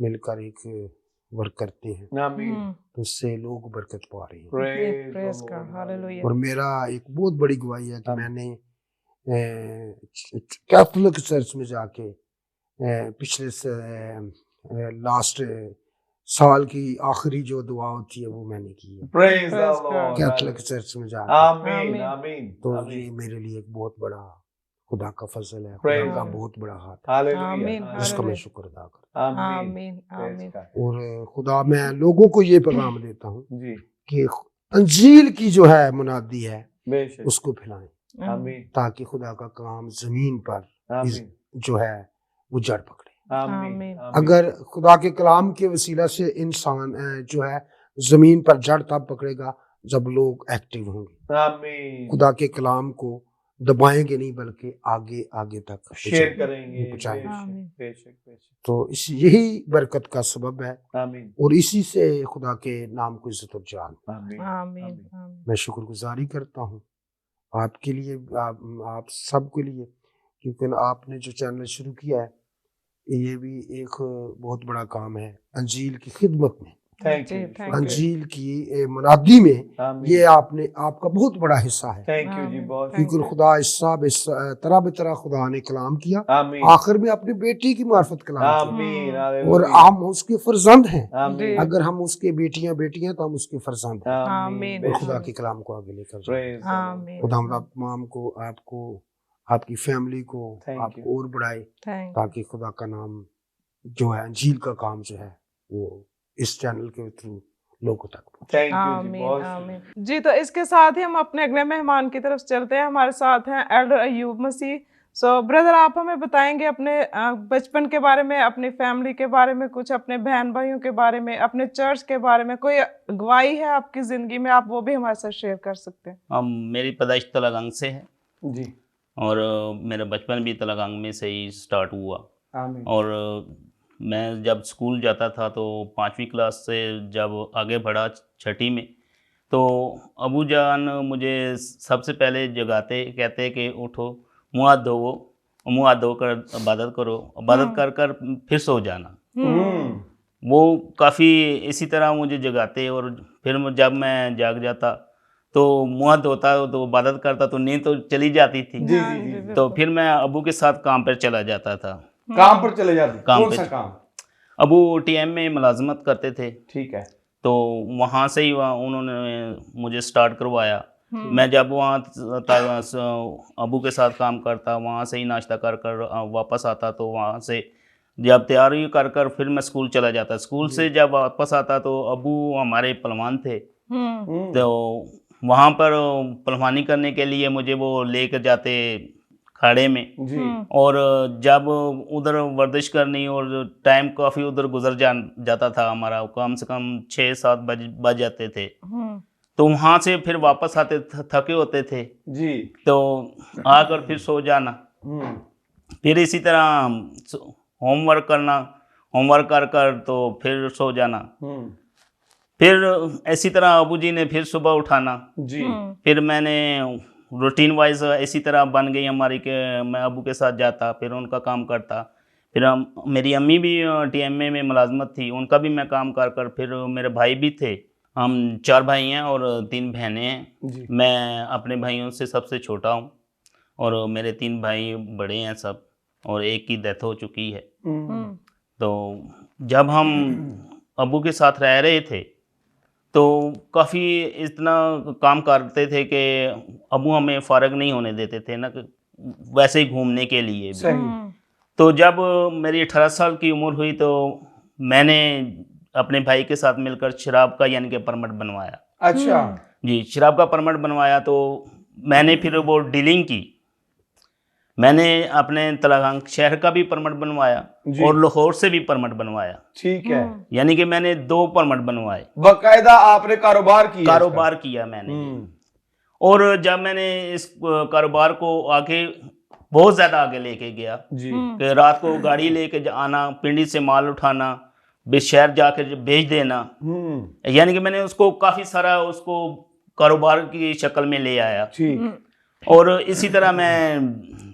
मिलकर एक वर्क करते हैं, आमीन। तो उससे लोग बरकत पा रहे हैं। Praise praise the God. Lord। Hallelujah. और मेरा एक बहुत बड़ी गवाही है कि आमीन। मैंने कैथोलिक चर्च में जाके पिछले लास्ट साल की आखिरी जो दुआ होती है वो मैंने की है, Praise the Praise God। Lord। Catholic church में जाके। आमीन। आमीन। आमीन। तो आमीन। ये मेरे लिए एक बहुत बड़ा खुदा का फजल है, Praise खुदा का God। बहुत बड़ा हाथ है, हालेलुया। आमीन। जिसका मैं हालेलुया। शुक्र अदा करता आमीन। आमीन। Praise आमीन। God। हूँ। और खुदा मैं लोगों को ये पैगाम देता हूँ जी कि अंजील की जो है मुनादी है बेशक। उसको फैलाएं, आमीन। ताकि खुदा का काम जमीन पर आमीन। जो है वो जड़ पकड़े। आमीन। आमीन। अगर खुदा के कलाम के वसीला से इंसान जो है जमीन पर जड़ तब पकड़ेगा जब लोग एक्टिव होंगे, आमीन। खुदा के कलाम को दबाएंगे नहीं बल्कि आगे आगे तक शेयर करेंगे। पहुंचाएंगे। आमीन। बेशक बेशक। तो इस यही बरकत का सबब है आमीन और इसी से खुदा के नाम को इज्जत और जान। आमीन आमीन आमीन। आमीन। मैं शुक्रगुजारी करता हूँ आपके लिए, आप सबके लिए, क्योंकि आपने जो चैनल शुरू किया है ये भी एक बहुत बड़ा काम है अंजील की खिदमत में, thank ji, you thank you. अंजील की मुनादी में। आमीन। ये आपका बहुत बड़ा हिस्सा है, थैंक यू जी आमीन, बहुत thank क्योंकि खुदा इस तरह बेतरह खुदा ने कलाम किया, आमीन आखिर में अपनी बेटी की मार्फत कलाम किया, आमीन और हालेलुया। हम उसके फर्जंद हैं। आमीन अगर हम उसके बेटियां तो हम उसके फर्जंद हैं आमीन। और खुदा बेशक। के कलाम को आगे लेकर जाएं। Praise the Lord. आमीन। खुदा आप तमाम को, आपको, आपकी फैमिली को, Thank आपको और बढ़ाए, थैंक ताकि खुदा का नाम जो है अंजील का काम जो है वो इस चैनल के थ्रू लोगों तक पहुंचे। थैंक यू जी आमीन बहुत आमीन। जी, तो इसके साथ ही हम अपने अगले मेहमान की तरफ चलते हैं। हमारे साथ हैं एल्डर अयूब मसीह। सो ब्रदर, आप हमें बताएंगे अपने बचपन के बारे में, अपनी फैमिली के बारे में, कुछ अपने बहन भाइयों के बारे में, अपने चर्च के बारे में, कोई गवाही है आपकी जिंदगी में, आप वो भी हमारे साथ शेयर कर सकते हैं। मेरी पैदाइश तलागंग से है जी और मेरा बचपन भी तलागंग में से ही स्टार्ट हुआ। आमीन और मैं जब स्कूल जाता था तो 5वीं क्लास से जब आगे बढ़ा 6ठी में, तो अबू जान मुझे सबसे पहले जगाते, कहते कि उठो, मुँह हाथ धोवो, मुँह हाथ धोकर इबादत करो, इबादत कर कर फिर सो जाना। वो काफ़ी इसी तरह मुझे जगाते और फिर जब मैं जाग जाता तो मुँह हाथ धोता तो इबादत करता तो नींद तो चली जाती थी। जी हाँ जी जी। बिल्कुल। तो फिर मैं अबू के साथ काम पर चला जाता था। काम पर चले जाते काम कौन पे सा काम? अबू टीएम में मुलाजमत करते थे, ठीक है तो वहाँ से ही उन्होंने मुझे स्टार्ट करवाया। मैं जब वहाँ अबू के साथ काम करता, वहाँ से ही नाश्ता कर कर वापस आता, तो वहाँ से जब तैयारी कर कर फिर मैं स्कूल चला जाता। स्कूल से जब वापस आता तो अबू हमारे पहलवान थे, तो वहाँ पर पहलवानी करने के लिए मुझे वो लेकर जाते खाड़े में। जी और जब उधर वर्जिश करनी और टाइम काफ़ी उधर गुजर जाता था हमारा, कम से कम 6-7 बज जाते थे। तो वहाँ से फिर वापस आते थके होते थे, जी तो आकर फिर सो जाना। फिर इसी तरह होमवर्क करना, होमवर्क कर कर तो फिर सो जाना। फिर इसी तरह अबू जी ने फिर सुबह उठाना। जी फिर मैंने रूटीन वाइज इसी तरह बन गई हमारी कि मैं अबू के साथ जाता, फिर उनका काम करता। फिर मेरी अम्मी भी टीएमए में मुलाजमत थी, उनका भी मैं काम कर कर, फिर मेरे भाई भी थे। हम 4 भाई हैं और 3 बहनें हैं। जी मैं अपने भाइयों से सबसे छोटा हूँ और मेरे 3 भाई बड़े हैं सब, और एक की डेथ हो चुकी है। तो जब हम अबू के साथ रह रहे थे तो काफ़ी इतना काम करते थे कि अबू हमें फ़ारग नहीं होने देते थे ना, वैसे ही घूमने के लिए भी। सही तो जब मेरी 18 साल की उम्र हुई तो मैंने अपने भाई के साथ मिलकर शराब का यानी कि परमिट बनवाया। अच्छा जी, शराब का परमिट बनवाया तो मैंने फिर वो डीलिंग की। मैंने अपने तलागंग शहर का भी परमिट बनवाया जी। और लाहौर से भी परमिट बनवाया, ठीक है यानी कि मैंने 2 परमिट बनवाए। बकायदा आपने कारोबार किया कारोबार किया मैंने। और जब मैंने इस कारोबार को आगे बहुत ज़्यादा आगे लेके गया जी कि रात को गाड़ी लेके आना, पिंडी से माल उठाना, शहर जाकर बेच देना, यानी कि मैंने उसको काफ़ी सारा उसको कारोबार की शक्ल में ले आया। ठीक और इसी तरह मैं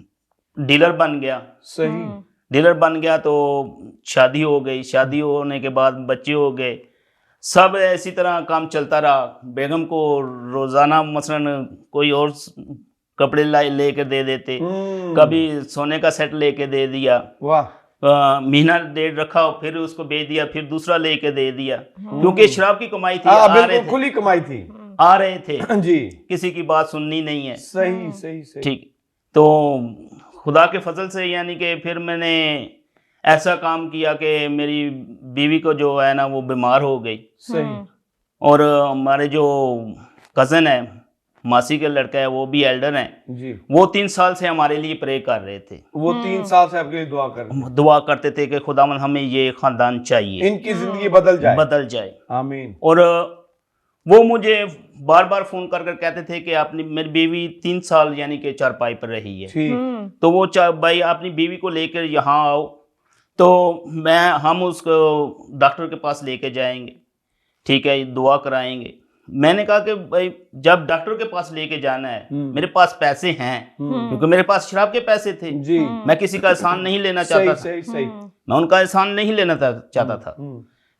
डीलर बन गया। सही डीलर बन गया तो शादी हो गई, शादी होने के बाद बच्चे हो गए, सब इसी तरह काम चलता रहा। बेगम को रोज़ाना मसलन कोई और कपड़े लेके दे देते, कभी सोने का सेट लेके दे दिया, वाह महीना डेढ़ रखा फिर उसको बेच दिया, फिर दूसरा लेके दे दिया, क्योंकि शराब की कमाई थी। हाँ आ रहे बिल्कुल थे, खुली कमाई थी आ रहे थे, जी किसी की बात सुननी नहीं है। सही सही सही ठीक, तो खुदा के फजल से यानी कि फिर मैंने ऐसा काम किया कि मेरी बीवी को जो है ना वो बीमार हो गई। सही और हमारे जो कज़न है, मासी के लड़का है, वो भी एल्डर हैं, जी वो 3 साल से हमारे लिए प्रे कर रहे थे। वो 3 साल से आपके लिए दुआ कर रहे हैं। दुआ करते थे कि खुदावन हमें ये ख़ानदान चाहिए, इनकी जिंदगी बदल जाए बदल जाए। आमीन और वो मुझे बार बार फोन कर कर कहते थे कि आपने, मेरी बीवी 3 साल यानी कि चारपाई पर रही है, ठीक। तो वो भाई अपनी बीवी को लेकर यहाँ आओ, तो हम उसको डॉक्टर के पास लेके जाएंगे, ठीक है, दुआ कराएंगे। मैंने कहा कि भाई जब डॉक्टर के पास लेके जाना है, मेरे पास पैसे हैं, क्योंकि मेरे पास शराब के पैसे थे, जी। मैं किसी का एहसान नहीं लेना चाहता था, सही सही। मैं उनका एहसान नहीं लेना चाहता था,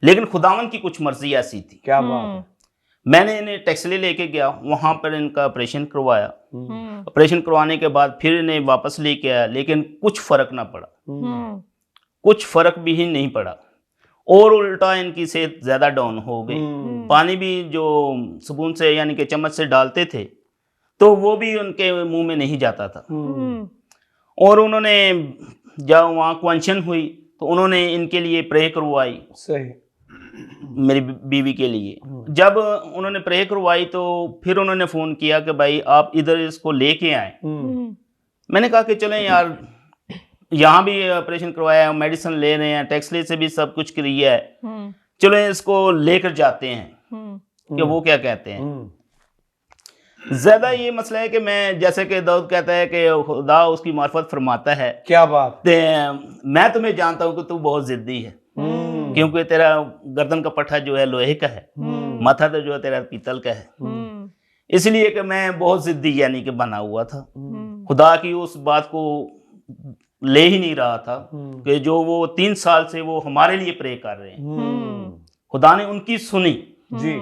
लेकिन खुदावन की कुछ मर्जी ऐसी थी। क्या बात है। मैंने इन्हें टैक्सी लेके गया, वहां पर इनका ऑपरेशन करवाया। ऑपरेशन करवाने के बाद फिर इन्हें वापस लेके आया, लेकिन कुछ फर्क ना पड़ा, कुछ फर्क भी ही नहीं पड़ा, और उल्टा इनकी सेहत ज्यादा डाउन हो गई। पानी भी जो स्पून से यानी कि चम्मच से डालते थे, तो वो भी उनके मुंह में नहीं जाता था। और उन्होंने जब वहाँ क्वेंशन हुई तो उन्होंने इनके लिए प्रे करवाई, सही। मेरी बीवी के लिए। जब उन्होंने प्रे करवाई तो फिर उन्होंने फ़ोन किया कि भाई आप इधर इसको लेके आए। मैंने कहा कि चलें यार, यहाँ भी ऑपरेशन करवाया, मेडिसिन ले रहे हैं, टैक्सले से भी सब कुछ किया है, चलो इसको लेकर जाते हैं कि वो क्या कहते हैं। ज्यादा ये मसला है कि मैं, जैसे कि दाऊद कहता है कि खुदा उसकी मार्फत फरमाता है, क्या बात। मैं तुम्हें जानता हूँ कि तू बहुत जिद्दी है, क्योंकि तेरा गर्दन का पट्टा जो है लोहे का है, माथा तो जो है तेरा पीतल का है, इसलिए कि मैं बहुत जिद्दी यानी कि बना हुआ था। खुदा की उस बात को ले ही नहीं रहा था कि जो वो 3 साल से वो हमारे लिए प्रे कर रहे हैं, खुदा ने उनकी सुनी जी।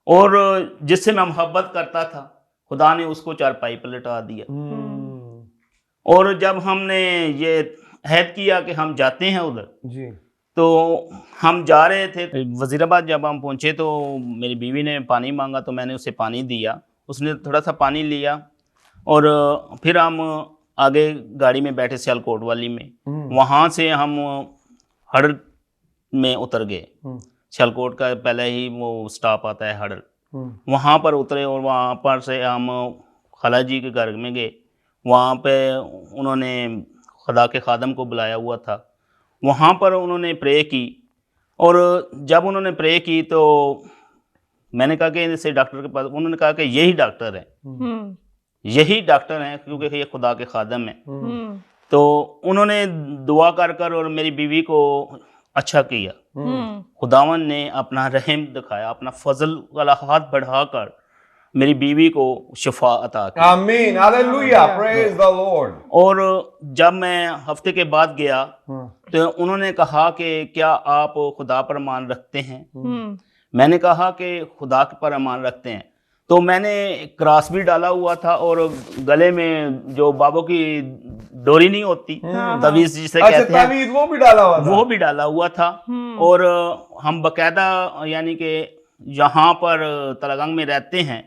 और जिससे मैं मोहब्बत करता था, खुदा ने उसको चारपाई पर लटा दिया। और जब हमने ये अहद किया कि हम जाते हैं उधर जी, तो हम जा रहे थे वजीराबाद। जब हम पहुंचे तो मेरी बीवी ने पानी मांगा, तो मैंने उसे पानी दिया, उसने थोड़ा सा पानी लिया, और फिर हम आगे गाड़ी में बैठे सियालकोट वाली में। वहाँ से हम हड़र में उतर गए। सियालकोट का पहले ही वो स्टॉप आता है हड़र, वहाँ पर उतरे और वहाँ पर से हम खाला जी के घर में गए। वहाँ पे उन्होंने खुदा के खादम को बुलाया हुआ था, वहाँ पर उन्होंने प्रे की। और जब उन्होंने प्रे की तो मैंने कहा कि इसे डॉक्टर के पास, उन्होंने कहा कि यही डॉक्टर है, यही डॉक्टर हैं, क्योंकि ये खुदा के खादम हैं। तो उन्होंने दुआ कर कर और मेरी बीवी को अच्छा किया। खुदावन ने अपना रहम दिखाया, अपना फजल वाला हाथ बढ़ाकर मेरी बीवी को शिफा अता की। आमीन, हालेलुया, प्रेज द लॉर्ड। और जब मैं हफ्ते के बाद गया तो उन्होंने कहा कि क्या आप खुदा पर ईमान रखते हैं? मैंने कहा कि खुदा पर ईमान रखते हैं। तो मैंने क्रॉस भी डाला हुआ था और गले में जो बाबों की डोरी नहीं होती, तवीज जिसे कहते हैं, तावीज़ वो भी डाला हुआ था। वो भी डाला हुआ था। और हम बकायदा यानी कि यहाँ पर तलागंग में रहते हैं,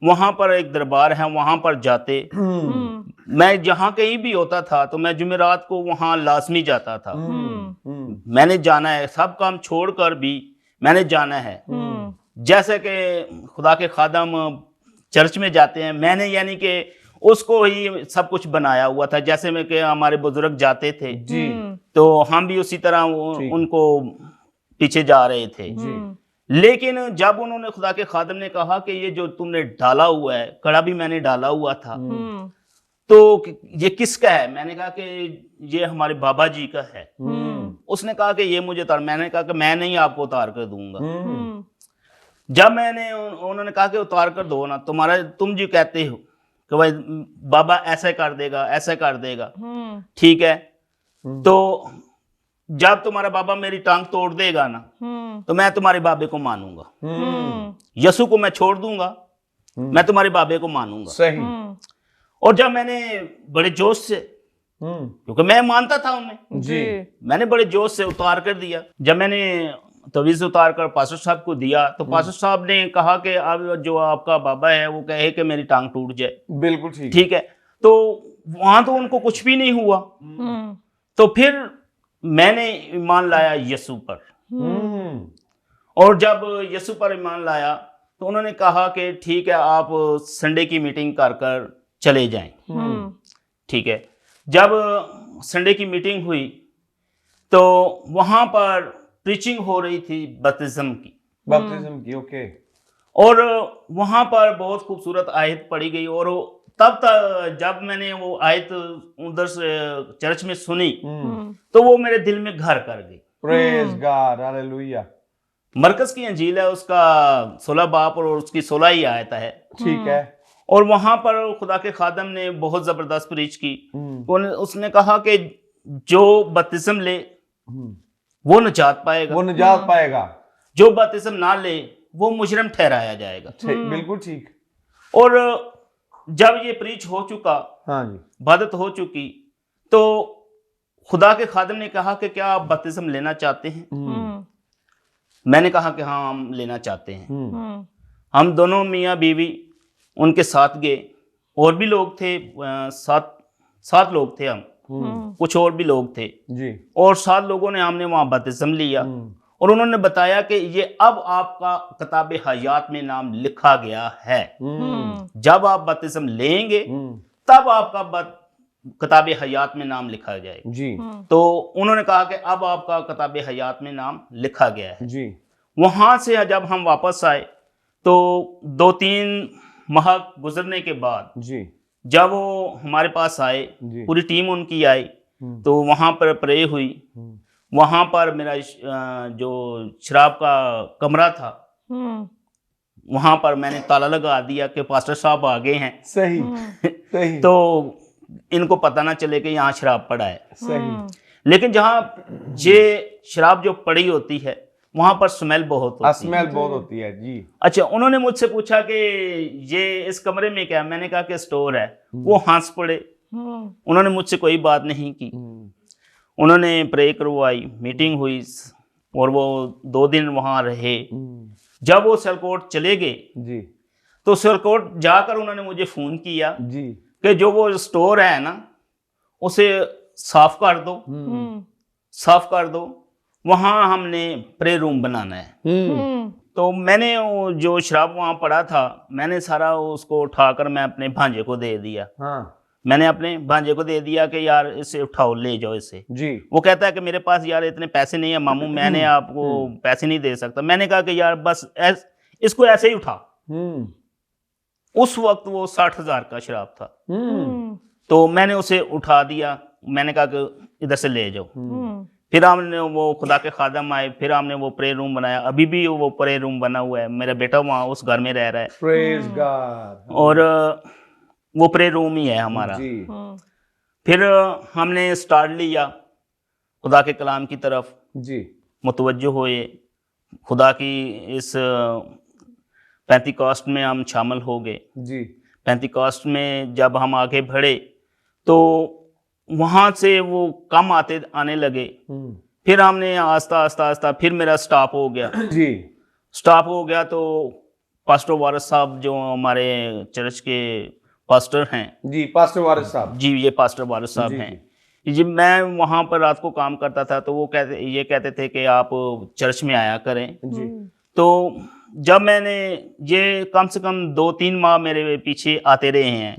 वहाँ पर एक दरबार है, वहाँ पर जाते। मैं जहाँ कहीं भी होता था तो मैं जुमेरात को वहाँ लाजमी जाता था। मैंने जाना है, सब काम छोड़कर भी मैंने जाना है। जैसे कि खुदा के खादम चर्च में जाते हैं, मैंने यानी कि उसको ही सब कुछ बनाया हुआ था। जैसे में कि हमारे बुजुर्ग जाते थे जी, तो हम भी उसी तरह उनको पीछे जा रहे थे। लेकिन जब उन्होंने, खुदा के खादम ने कहा कि ये जो तुमने डाला हुआ है, कड़ा भी मैंने डाला हुआ था, तो ये किसका है? मैंने कहा कि ये हमारे बाबा जी का है। उसने कहा कि ये मुझे उतार। मैंने कहा कि मैं नहीं आपको उतार कर दूंगा। जब मैंने, उन्होंने कहा कि उतार कर दो ना, तुम जी कहते हो कि भाई बाबा ऐसा कर देगा, ऐसा कर देगा, ठीक है, तो जब तुम्हारा बाबा मेरी टांग तोड़ देगा ना, तो मैं तुम्हारे बाबे को मानूंगा। यसु को मैं छोड़ दूंगा, मैं तुम्हारे बाबे को मानूंगा। सही। और जब मैंने बड़े जोश से, क्योंकि मैं मानता था उन्हें जी, मैंने बड़े जोश से उतार कर दिया। जब मैंने तवीज़ उतार कर पास्टर साहब को दिया तो पास्टर साहब ने कहा कि अब जो आपका बाबा है वो कहे कि मेरी टांग टूट जाए। बिल्कुल ठीक। ठीक है, तो वहां तो उनको कुछ भी नहीं हुआ। तो फिर मैंने ईमान लाया यीशु पर। और जब यीशु पर ईमान लाया तो उन्होंने कहा कि ठीक है, आप संडे की मीटिंग कर कर चले जाएं। ठीक है, जब संडे की मीटिंग हुई तो वहां पर प्रीचिंग हो रही थी बपतिस्म की। बपतिस्म की, ओके। और वहाँ पर बहुत खूबसूरत आयत पढ़ी गई, और तब तक जब मैंने वो आयत उधर से चर्च में सुनी तो वो मेरे दिल में घर कर गई। Praise God, hallelujah. मरकज की अंजील है, उसका 16 बाप और उसकी 16 ही आयत है। ठीक है। और वहां पर खुदा के खादम ने बहुत जबरदस्त प्रीच की। उसने कहा कि जो बपतिस्म ले वो निजात पाएगा, वो निजात पाएगा, जो बपतिस्म ना ले वो मुजरिम ठहराया जाएगा। बिल्कुल ठीक। और जब ये प्रीच हो चुका, हाँ जी, इबादत हो चुकी, तो खुदा के खादम ने कहा कि क्या आप बपतिस्म लेना चाहते हैं? मैंने कहा कि हाँ, हम लेना चाहते हैं। हम दोनों मियाँ बीवी उनके साथ गए, और भी लोग थे, 7 लोग थे हम, कुछ और भी लोग थे जी। और 7 लोगों ने हमने वहाँ बपतिस्म लिया। और उन्होंने बताया कि ये अब आपका किताब हयात में नाम लिखा गया है। जब आप बपतिस्म लेंगे तब आपका किताब हयात में नाम लिखा जाएगा जी। तो उन्होंने कहा कि अब आपका किताब हयात में नाम लिखा गया है जी। वहां से जब हम वापस आए तो 2-3 माह गुजरने के बाद जी, जब वो हमारे पास आए, जी। पूरी टीम उनकी आई, तो वहां पर प्रे हुई। वहां पर मेरा जो शराब का कमरा था वहां पर मैंने ताला लगा दिया कि पास्टर साहब आ गए हैं। सही सही। तो इनको पता ना चले कि यहाँ शराब पड़ा है। सही। लेकिन जहाँ ये शराब जो पड़ी होती है वहां पर स्मेल बहुत होती है। स्मेल बहुत होती है जी। अच्छा, उन्होंने मुझसे पूछा कि ये इस कमरे में क्या है? मैंने कहा कि स्टोर है। वो हंस पड़े। उन्होंने मुझसे कोई बात नहीं की। उन्होंने प्रे करवाई, मीटिंग हुई और वो 2 दिन वहां रहे। जब वो सियालकोट चले गए जी, तो सियालकोट जाकर उन्होंने मुझे फोन किया जी, कि जो वो स्टोर है ना उसे साफ कर दो, साफ कर दो, वहां हमने प्रे रूम बनाना है। तो मैंने वो जो शराब वहां पड़ा था मैंने सारा उसको उठाकर मैं अपने भांजे को दे दिया। हाँ मैंने अपने भांजे को दे दिया कि यार इसे उठाओ, ले जाओ इसे। जी। वो कहता है कि मेरे पास यार इतने पैसे नहीं है मामू, मैंने आपको पैसे नहीं दे सकता। मैंने कहा कि यार बस इसको ऐसे ही उठा। उस वक्त वो 60,000 का शराब था। तो मैंने उसे उठा दिया। मैंने कहा कि इधर से ले जाओ। फिर हमने वो खुदा के खादम आए, फिर हमने वो प्रे रूम बनाया। अभी भी वो प्रे रूम बना हुआ है। मेरा बेटा वहाँ उस घर में रह रहा है। Praise God. और वो प्रे रूम ही है हमारा। जी। फिर हमने स्टार्ट लिया खुदा के कलाम की तरफ जी। मुतवज्जो हुए। खुदा की इस पेंतिकॉस्ट में हम शामिल हो गए। जी। पेंतिकॉस्ट में जब हम आगे बढ़े तो वहाँ से वो कम आने लगे। फिर हमने आस्ता आस्ता फिर मेरा स्टॉप हो गया। जी। स्टॉप हो गया तो पास्टर वारिस साहब जो हमारे चर्च के पास्टर हैं जी, पास्टर वारिस साहब जी, ये पास्टर वारिस साहब हैं जी। मैं वहाँ पर रात को काम करता था तो वो कहते थे कि आप चर्च में आया करें जी। तो जब मैंने ये कम से कम 2-3 माह मेरे पीछे आते रहे हैं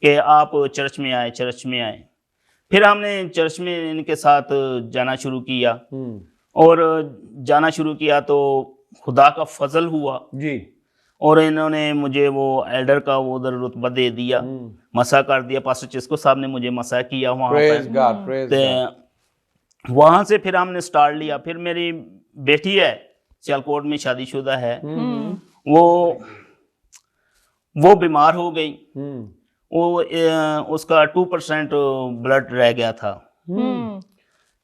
कि आप चर्च में आए, चर्च में आए। फिर हमने चर्च में इनके साथ जाना शुरू किया और जाना शुरू किया तो खुदा का फजल हुआ जी। और इन्होंने मुझे वो एल्डर का वो उधर रुतबा दे दिया, मसा कर दिया। पास्टर चिस्को साहब ने मुझे मसा किया वहाँ पर। वहाँ से फिर हमने स्टार्ट लिया। फिर मेरी बेटी है सियालकोट में, शादीशुदा है। वो बीमार हो गई। वो उसका 2% ब्लड रह गया था।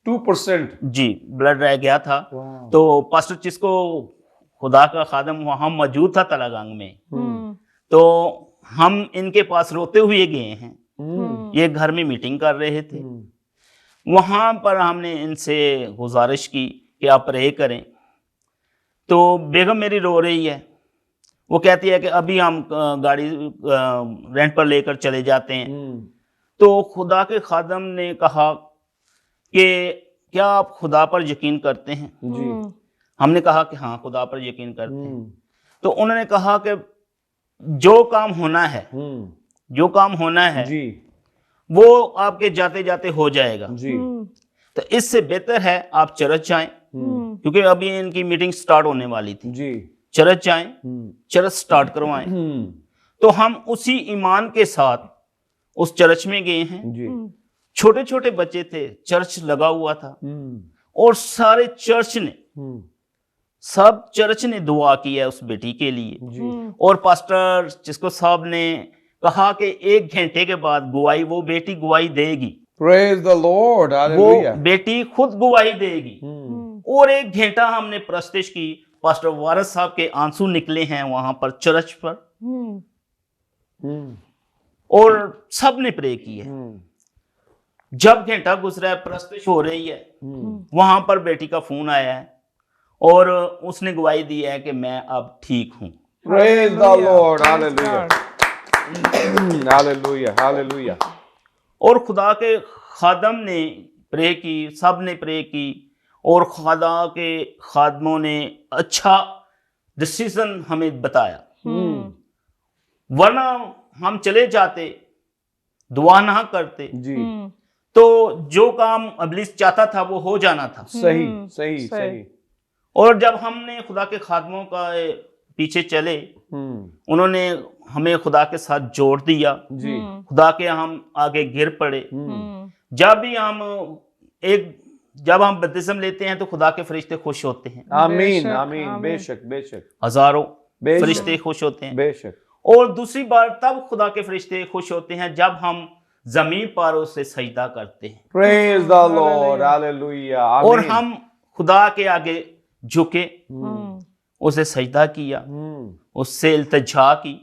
2% जी ब्लड रह गया था। तो पास्टर चिस्को खुदा का खादम वहाँ मौजूद था तलागंग में। तो हम इनके पास रोते हुए गए हैं। ये घर में मीटिंग कर रहे थे। वहाँ पर हमने इनसे गुजारिश की कि आप प्रे करें। तो बेगम मेरी रो रही है। वो कहती है कि अभी हम गाड़ी रेंट पर लेकर चले जाते हैं। तो खुदा के खादम ने कहा कि क्या आप खुदा पर यकीन करते हैं जी? हमने कहा कि हाँ, खुदा पर यकीन करते हैं। तो उन्होंने कहा कि जो काम होना है, जो काम होना है जी, वो आपके जाते जाते हो जाएगा जी। तो इससे बेहतर है आप चर्च जाएं, क्योंकि अभी इनकी मीटिंग स्टार्ट होने वाली थी जी। चर्च जाएं, चर्च स्टार्ट करवाएं। तो हम उसी ईमान के साथ उस चर्च में गए हैं। जी। छोटे छोटे बच्चे थे, चर्च लगा हुआ था और सारे चर्च ने दुआ की है उस बेटी के लिए। और पास्टर जिसको साहब ने कहा कि 1 घंटे के बाद वो बेटी गवाही देगी। Praise the Lord. वो Hallelujah. बेटी खुद गवाही देगी। और 1 घंटा हमने प्रस्तुत की। पास्टर वारस साहब के आंसू निकले हैं वहां पर चर्च पर, और सब ने प्रे की है। जब घंटा गुजरा है, प्रस्तुत हो रही है, वहां पर बेटी का फोन आया है और उसने गवाही दी है कि मैं अब ठीक हूं। Praise the Lord. Praise Hallelujah. God. Hallelujah. Hallelujah. और खुदा के खादम ने प्रे की, सब ने प्रे की, और खुदा के खादमों ने अच्छा डिसीजन हमें बताया। वरना हम चले जाते, दुआ ना करते, जी। तो जो काम इब्लीस चाहता था वो हो जाना था। सही सही सही। और जब हमने खुदा के खादमों का पीछे चले, उन्होंने हमें खुदा के साथ जोड़ दिया। जी। खुदा के हम आगे गिर पड़े। जब भी जब हम बपतिस्म लेते हैं तो खुदा के फरिश्ते खुश होते हैं। आमीन आमीन। बेशक बेशक। हजारों बेशक। फरिश्ते खुश होते हैं। बेशक। और दूसरी बार तब खुदा के फरिश्ते खुश होते हैं जब हम जमीन पर उससे सजदा करते हैं। Praise the Lord. Hallelujah. और आमीन। हम खुदा के आगे झुके, उसे सजदा किया, उससे इल्तिजा की,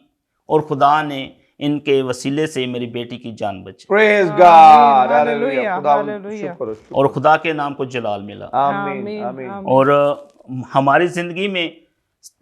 और खुदा ने इनके वसीले से मेरी बेटी की जान बची। Praise God. Hallelujah. Hallelujah. खुदा Hallelujah. शुक्र शुक्र। और खुदा के नाम को जलाल मिला। आमीन आमीन। और हमारी जिंदगी में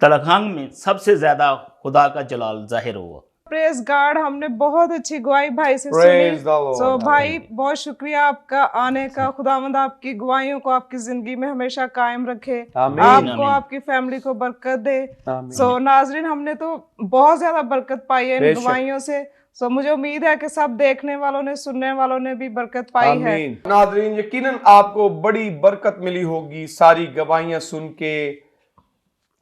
तलखंग में सबसे ज्यादा खुदा का जलाल जाहिर हुआ। Praise God. हमने बहुत अच्छी गवाही भाई से Praise the सुनी। Lord. भाई बहुत शुक्रिया आपका आने का। खुदावंद आपकी गवाहियों को आपकी जिंदगी में हमेशा कायम रखे, आमीन। आपको आमीन। आपकी फैमिली को बरकत दे। आमीन। नाजरीन, हमने तो बहुत ज्यादा बरकत पाई है इन बेशक। गवाहियों से। मुझे उम्मीद है कि सब देखने वालों ने, सुनने वालों ने भी बरकत पाई है। आमीन। नाज़रीन, यकीनन आपको बड़ी बरकत मिली होगी सारी गवाहियां सुन के,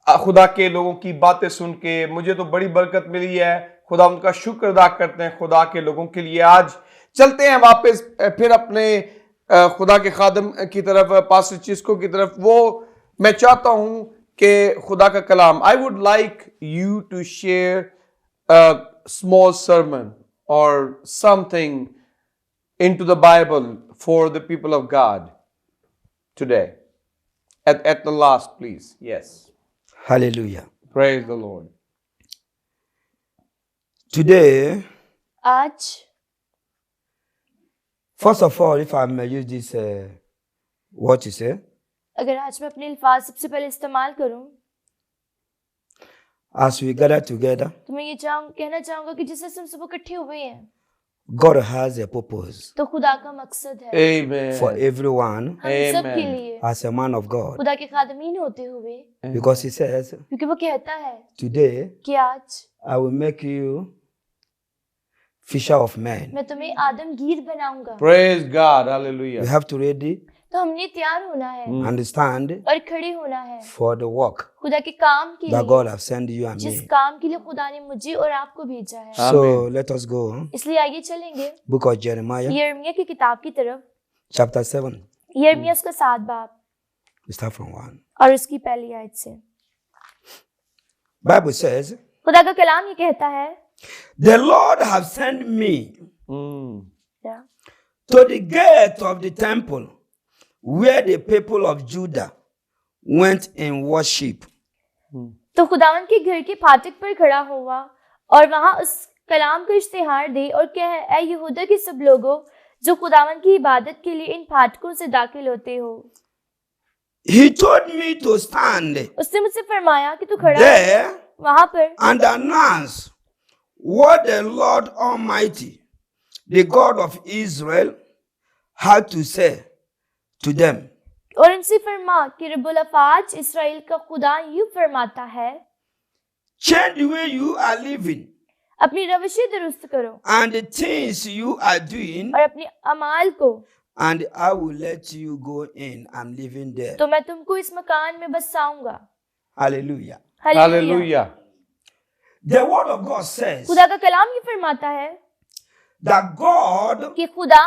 खुदा के लोगों की बातें सुन के। मुझे तो बड़ी बरकत मिली है। खुदा उनका शुक्र अदा करते हैं खुदा के लोगों के लिए। आज चलते हैं वापस फिर अपने खुदा के खादम की तरफ, पास्टर चिस्को की तरफ। वो मैं चाहता हूं कि खुदा का कलाम, I would like you to share small sermon or something into the Bible for the people of God today. At the last, please. Yes. Hallelujah. Praise the Lord. Today, आज first of all, if I may use this, what you say, अगर आज मैं अपने अल्फाज सबसे पहले इस्तेमाल करूं, as we gather together, तो मैं ये कहना चाहूंगा कि जिससे हम सब इकट्ठे हुए हैं, God has a purpose तो खुदा का मकसद है Amen. for everyone हम सब के Amen. लिए as a man of God. खुदा के खादमीन होते हुए, Because He says, क्योंकि वो कहता है today कि आज I will make you fisher of men. मैं तुम्हें आदमगीर बनाऊंगा। Praise God. You Hallelujah. have to ready, तो हमने तैयार होना है understand और खड़े होना है for the work खुदा के काम के that लिए, God has sent you and जिस me. काम के लिए खुदा ने मुझे और आपको भेजा है। So Amen. let us go. इसलिए आइए चलेंगे Book of Jeremiah, यिर्मयाह की किताब की तरफ। chapter 7. यिर्मयाह उसका 7 बाब We start from 1. और उसकी पहली आयत से। Bible says, खुदा का कलाम ये कहता है, the Lord have sent me क्या? to the gate of the temple where the people of Judah went in worship. तो खुदावन के घर के फाटक पर खड़ा हुआ और वहां उस कलाम का इश्तिहार दे और कह, ऐ यहूदा के सब लोगों जो खुदावन की इबादत के लिए इन फाटकों से दाखिल होते हो। He told me to stand उसने मुझसे फरमाया कि तू खड़ा there हो वहां पर and announce what the Lord Almighty, the God of Israel, had to say to them. और उनसे फरमा कि रब्बुल अफाज इस्राएल का खुदा यूं फरमाता है, Change the way you are living अपनी रविशें दुरुस्त करो and the things you are doing, और अपने अमाल को, and I will let you go in and living there. तो मैं तुमको इस मकान में बसाऊंगा। Hallelujah. Hallelujah. The word of God says खुदा का कलाम ये फरमाता है that God कि खुदा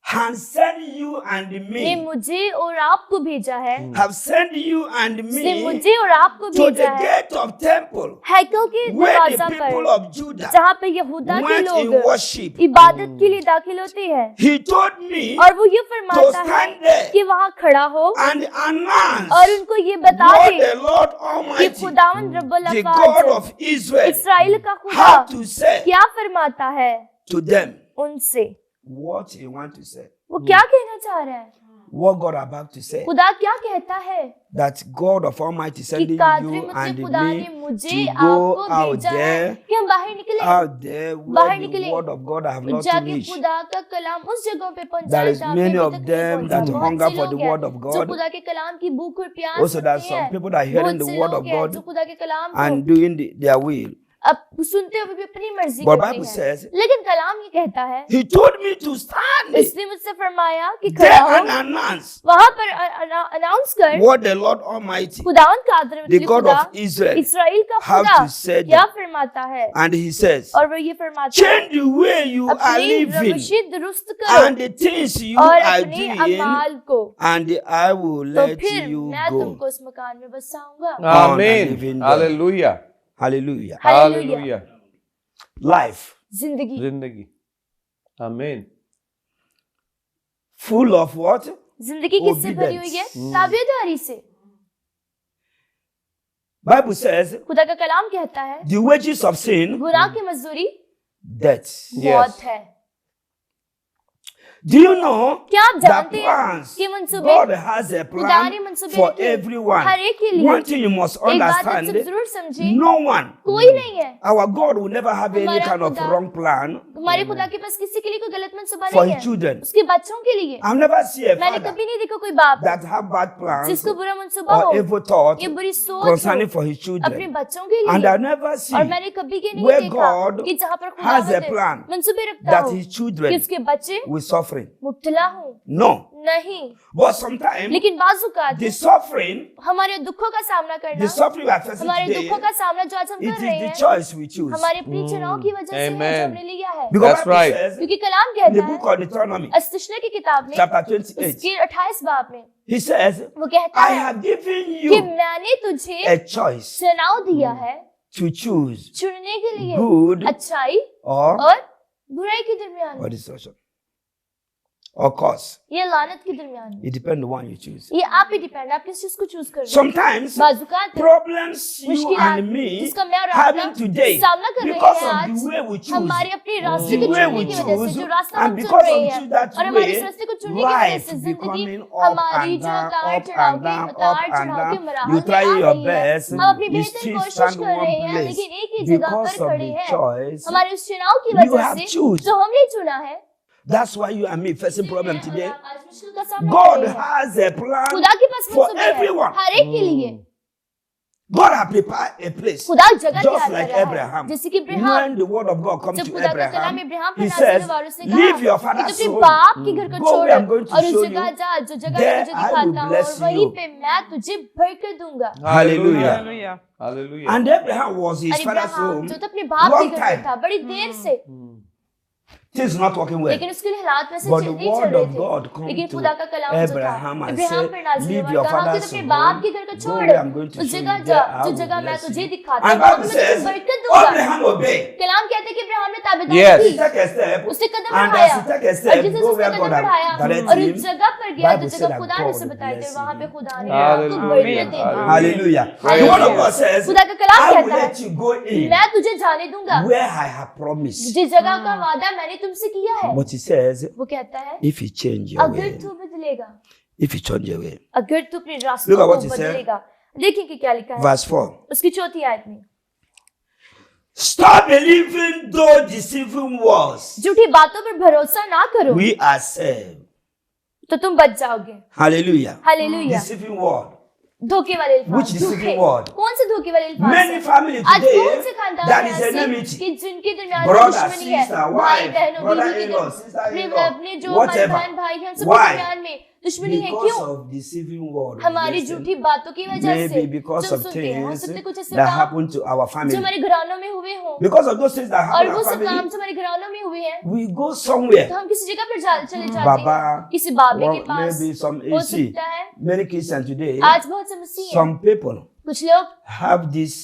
has sent you and ने me, मुझे और आपको भेजा है, have sent you and उसने me मुझे और आपको to the भेजा है gate of temple हैकल के where the दरवाजा people पर, of Judah जहाँ पे यहूदा के went in लोग worship. इबादत के लिए दाखिल होते हैं। He told me और वो ये to फरमाता है stand there कि वहाँ खड़ा हो and announce और उनको ये बता what दे the Lord कि Almighty, खुदावंद रब्बुल the God अफ़ाज, of Israel, इस्राएल का खुदा had to say क्या फरमाता है to them उनसे। what he want to say, वो क्या कहना चाह रहा है, what God about to say, खुदा क्या कहता है that God of Almighty कि sending कादरे you मुझसे and खुदा ने me मुझे to go आपको out भेजा है there, कि हम बाहर निकले, out there बाहर where the निकले, word of God have not to जाके reach. खुदा का कलाम उस जगहों पे There पहुंचाए is जहाँ पे many अभी of तक नहीं them पहुंचा। that बहुत hunger से for लोग the हैं word of जो God. खुदा के कलाम की भूख और प्यास Also, there are रखते some हैं। people that are hearing बहुत the से word लोग of हैं God जो खुदा के कलाम को and doing their will. अब सुनते हुए भी अपनी मर्जी But करते Bible हैं, says, लेकिन कलाम ये कहता है, He told me to stand इसने मुझसे फरमाया कि खड़ा there हो, and announce वहां पर अनाउंस कर what the Lord Almighty, खुदावंद का आदर the मतलब God खुदा of Israel, इस्राएल का have खुदा to say क्या them. फरमाता है। And He says, और वो ये फरमाता है, change the way you are अपनी living रवैशी दुरुस्त करो and the things you और are अपने doing, अमाल को, and I will तो let फिर you मैं go. तुमको उस मकान में बसाऊंगा। आमीन, living there. Hallelujah, Hallelujah. Hallelujah. Life जिंदगी जिंदगी, आमीन, full of what? जिंदगी किससे भरी हुई है? ताबेदारी से। Bible says खुदा का कलाम कहता है, the wages of sin, गुनाह की मजदूरी death. मौत है। Do you know क्या आप that जानते हैं plans? कि मंसूबे God has a खुदा ने plan मंसूबे for रखे हैं everyone. हर एक के लिए। One thing you must एक बात आप सब understand, जरूर समझे, no one, कोई नहीं है, our God will never have any हमारा kind of खुदा- wrong plan हमारे खुदा के पास किसी के लिए कोई गलत मंसूबा for नहीं his है, children. उसके बच्चों के लिए। I've never seen a मैंने father कभी नहीं देखा कोई बाप that have bad plans जिसको बुरा मंसूबा हो, or evil thought ये बुरी सोच concerning हो for his अपने children. बच्चों के And लिए। I've never और seen मैंने कभी के नहीं where देखा God कि जहाँ पर has a खुदा plan मंसूबे रखता that हो his कि children उसके बच्चे will suffering. मुब्तला हो। No. नहीं, But sometimes लेकिन बाजुकात the suffering, हमारे दुखों का सामना करना, the suffering we are facing हमारे today, दुखों का सामना जो आज हम it कर रहे is the हैं, choice we choose. हमारे अपनी चुनाव की वजह से है जो Amen. हमने लिया है। Because That's Bible right. says क्योंकि कलाम in the कहता book है of Deuteronomy, अस्तिशने की किताब में chapter 28, उसके 28 बाब में he says, वो कहता I है have given कि you मैंने तुझे a choice चुनाव दिया है to choose चुनने के लिए good अच्छाई or और बुराई के दरमियान or में, destruction or cause. ये लानत के दरमियान में। It depends on the one you choose. ये आप पे डिपेंड, आप किस चीज को चूज कर रहे हैं। Sometimes बाजुकात problems you मुश्किलात and me जिसका मैं और आप having today सामना कर रहे because हैं of आज, the way we choose, हमारे अपने रास्ते the को way चुनने we की वजह choose, से, जो रास्ता and हम चुन because रहे of हैं choose that और हमारे way, इस रास्ते को चुनने की वजह life से जिंदगी becoming up हमारी and जो down, उतार up चढ़ाव and के down, उतार up and चढ़ाव के down. मराहल You में try आ your रही है। best, हम अपनी you बेहतर still कोशिश stand कर रहे one हैं, place लेकिन एक ही जगह because पर of खड़े the हैं। choice हमारे उस चुनाव की you वजह have से choose. जो हमने चुना है, That's why you and me facing problem today. आज मुश्किल का सामना कर God रहे हैं। has a plan खुदा के पास for मंसूबे हैं everyone. हर एक के लिए। God has prepared a place. खुदा जगह Just तैयार like कर रहा है, Abraham. जैसे कि Ibrahim When the word of God comes जब to खुदा का कलाम Abraham, इब्राहिम पर he नाज़िल says, हुआ और उसने leave कहा your कि father's तू अपने home. बाप के घर को Go छोड़ where I'm going to और show उस जगह you. जा जो जगह There मैं तुझे I will दिखाता हूँ bless और वहीं you. पे मैं तुझे बरकत दूंगा। Hallelujah. Hallelujah. Hallelujah. And Abraham was his और father's इब्राहिम home. जो तो अपने बाप के long घर time. पे था बड़ी देर से, Things not working well. लेकिन उसके लिए हालात वैसे But the नहीं चल word रहे of God थे। come लेकिन to खुदा का कलाम जो था Abraham and इब्राहिम said, पर नाज़िल leave हुआ your और कहा कि father's तू अपने home, बाप के घर को go छोड़ where I'm going to उस show जगह you, जा there I जो will जगह मैं bless तुझे you. दिखाता And हूँ Bible मैं तुझे says, बरकत दूंगा। Abraham obeyed. कलाम कहते हैं कि इब्राहिम ने Yes. ताबेदारी He की, took a step, उसने कदम and बढ़ाया as he took a और step, जिस go उसने where कदम God बढ़ाया had directed और उस him. जगह पर गया Bible जो said जगह that खुदा ने God उसे will बताई थी bless वहां him. पे खुदा ने Hallelujah. आपको बरकत दी। Hallelujah. Hallelujah. The Hallelujah. word of God says, खुदा का कलाम I will कहता है let you go in मैं तुझे जाने दूंगा where I have promised. जिस जगह का वादा मैंने तुमसे किया है। But he says, वो कहता है if you change your अगर way, तू बदलेगा, if you change your way. अगर तू अपने रास्तों Look at को what he said. बदलेगा। देखिए कि क्या लिखा है Verse 4. उसकी चौथी आयत में, Stop believing those deceiving words. झूठी बातों पर भरोसा ना करो We are saved. तो तुम बच जाओगे। Hallelujah. हालेलुया। Deceiving word. धोखे वाले अल्फाज, Which deceiving झूठे। word? कौन से धोखे वाले अल्फाज Many हैं? families आज today, कौन से खानदान that हैं is ऐसे enmity. कि जिनके दरमियान में Brother, दुश्मनी है, sister, भाई wife, बहनों बीवी के brother-in-law, दरमियान, sister-in-law, अपने जो हमारे whatever. बहन भाई हैं सबके Why? दरमियान में दुश्मनी है Because क्यों? of deceiving word, हमारी listen, झूठी बातों की वजह से maybe because जो of सुनते हैं, हो things सकते कुछ ऐसे that काम happen to our जो family. हमारे घरानों में हुए हों, Because of those things that और happen वो to our सब काम family, जो हमारे घरानों में हुए हैं, we go somewhere. तो हम किसी जगह पर चले जाते Baba, हैं, किसी बाबे के or पास। maybe some हो AC. सकता है Many Christians today, आज बहुत से मसीह हैं, some people कुछ लोग have this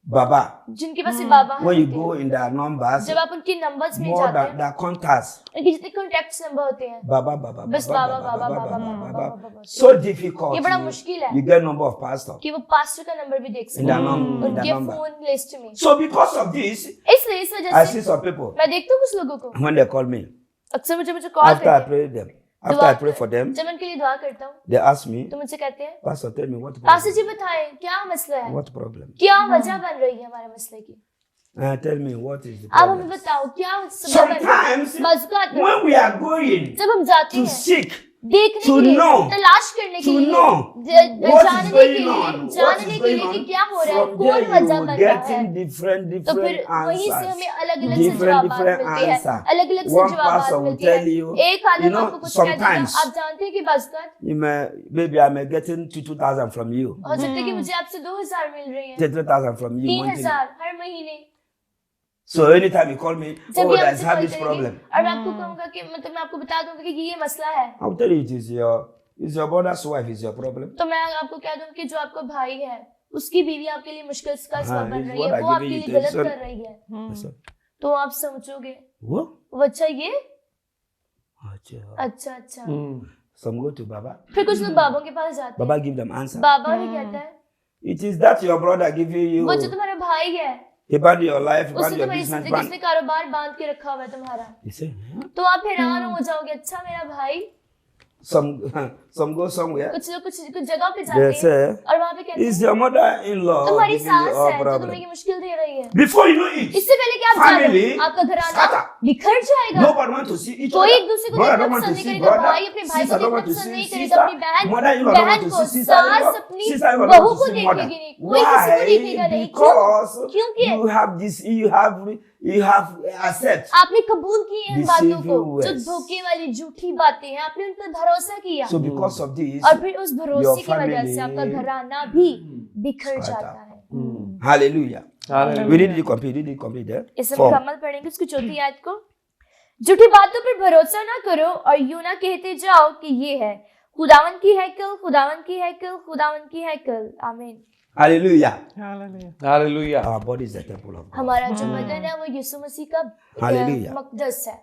Baba. जिनके पास ये बाबा When you होते go हैं, in their numbers, जब आप उनके नंबर्स में more जाते than हैं, their contacts. उनके जितने कॉन्टेक्ट्स नंबर होते हैं, Baba, Baba, बस Baba, बाबा Baba, बाबा Baba, बाबा Baba, बाबा Baba. बाबा। So difficult. ये बड़ा मुश्किल है You get number of pastors कि वो पास्टर का नंबर भी देख in their सकें number. उनके फोन लिस्ट में। So because of this, इसलिए इस I वजह see से some people मैं देखती हूँ कुछ लोगों को, when they call me, अक्सर मुझे कॉल after I करते हैं, pray them, after I pray for them, जब मैं उनके लिए दुआ करता हूँ they ask me, तो मुझसे कहते हैं, Pastor, tell me what pastor ji problem? बताएं क्या मसला है, What problem? क्या वजह बन रही है हमारे मसले की, Tell me what is the आप हमें problem? बताओ क्या सबब बन रहा है। Sometimes बाज़ when we are going जब हम जाते to हैं seek देखने to के लिए, know, तलाश करने के to लिए, know what is जानने के going लिए, on, what जानने is के लिए going कि on, क्या हो रहा है, from कौन there वजह you बन रहा है, getting different तो फिर वहीं से answers. हमें अलग अलग से जवाब मिलते हैं, अलग अलग से One जवाब pastor will मिलते हैं। tell you, एक you आदमी know, आपको कुछ कह देगा, sometimes आप जानते हैं कि बाज़ you may, maybe I may getting 2,000 from you, हो सकता है कि मुझे आपसे 2000 मिल रहे हैं, 3,000 from you. monthly. 3000 हर महीने। So anytime you call me, जब oh, भी there's आपसे have कॉल this करेंगे problem. और मैं आपको कहूंगा कि मतलब मैं आपको बता दूंगा कि ये मसला है, I'll tell you it's your brother's wife is your problem. तो मैं आपको कह दूं कि जो आपका भाई है उसकी बीवी आपके लिए मुश्किल का सबब बन it's रही what है, I वो give आपके you लिए गलत attention. कर रही है, That's all. तो आप समझोगे What? वो अच्छा ये Acha. अच्छा अच्छा। Some go to Baba. फिर कुछ लोग बाबों के पास जाते Baba हैं, give them answer. बाबा ही कहता है It is that your brother giving you. वो जो तुम्हारा भाई है He banned your life, उसने banned your तुम्हारी business, जिंदगी, banned. उसने कारोबार बांध के रखा हुआ है तुम्हारा, He said, तो आप हैरान हो जाओगे, अच्छा मेरा भाई। some go somewhere. कुछ लोग कुछ जगह पे They जाते हैं say, और वहाँ पे कहते it's हैं your mother-in-law तुम्हारी giving you सास all है जो तुम्हें problem. ये मुश्किल दे रही है। Before you know it, इससे पहले कि आप जानो family आपका घराना scatter. बिखर जाएगा, Nobody want to see each कोई other. एक दूसरे को Brother देखना don't want to पसंद नहीं see करेगा, brother. भाई अपने भाई को Sister don't देखना want to पसंद see नहीं करेगा, sister. अपनी बहन Mother-in-law don't want बहन to को, see sister-in-law. सास अपनी Sister-in-law बहू don't को want to see mother. देखेगी नहीं, कोई किसी को देखेगा नहीं। क्यों? क्योंकि you have this, you have accept. आपने कबूल की इन बातों को Deceiving जो words. धोखे वाली झूठी बातें हैं, आपने उन पर भरोसा किया So because of this, और फिर उस भरोसे your की वजह से family आपका घराना भी बिखर scatter. जाता है। hallelujah. Hallelujah. We did it complete there. इसे Form. मुकम्मल पढ़ेंगे उसकी चौथी आयत को। झूठी बातों पर भरोसा ना करो और यूं ना कहते जाओ कि ये है खुदावन की हैकल, खुदावन की हैकल, खुदावन की हैकल। आमीन। Hallelujah. Hallelujah. Our body is the temple of God. हमारा जो बदन है वो यीशु मसीह का Hallelujah. मकदस है।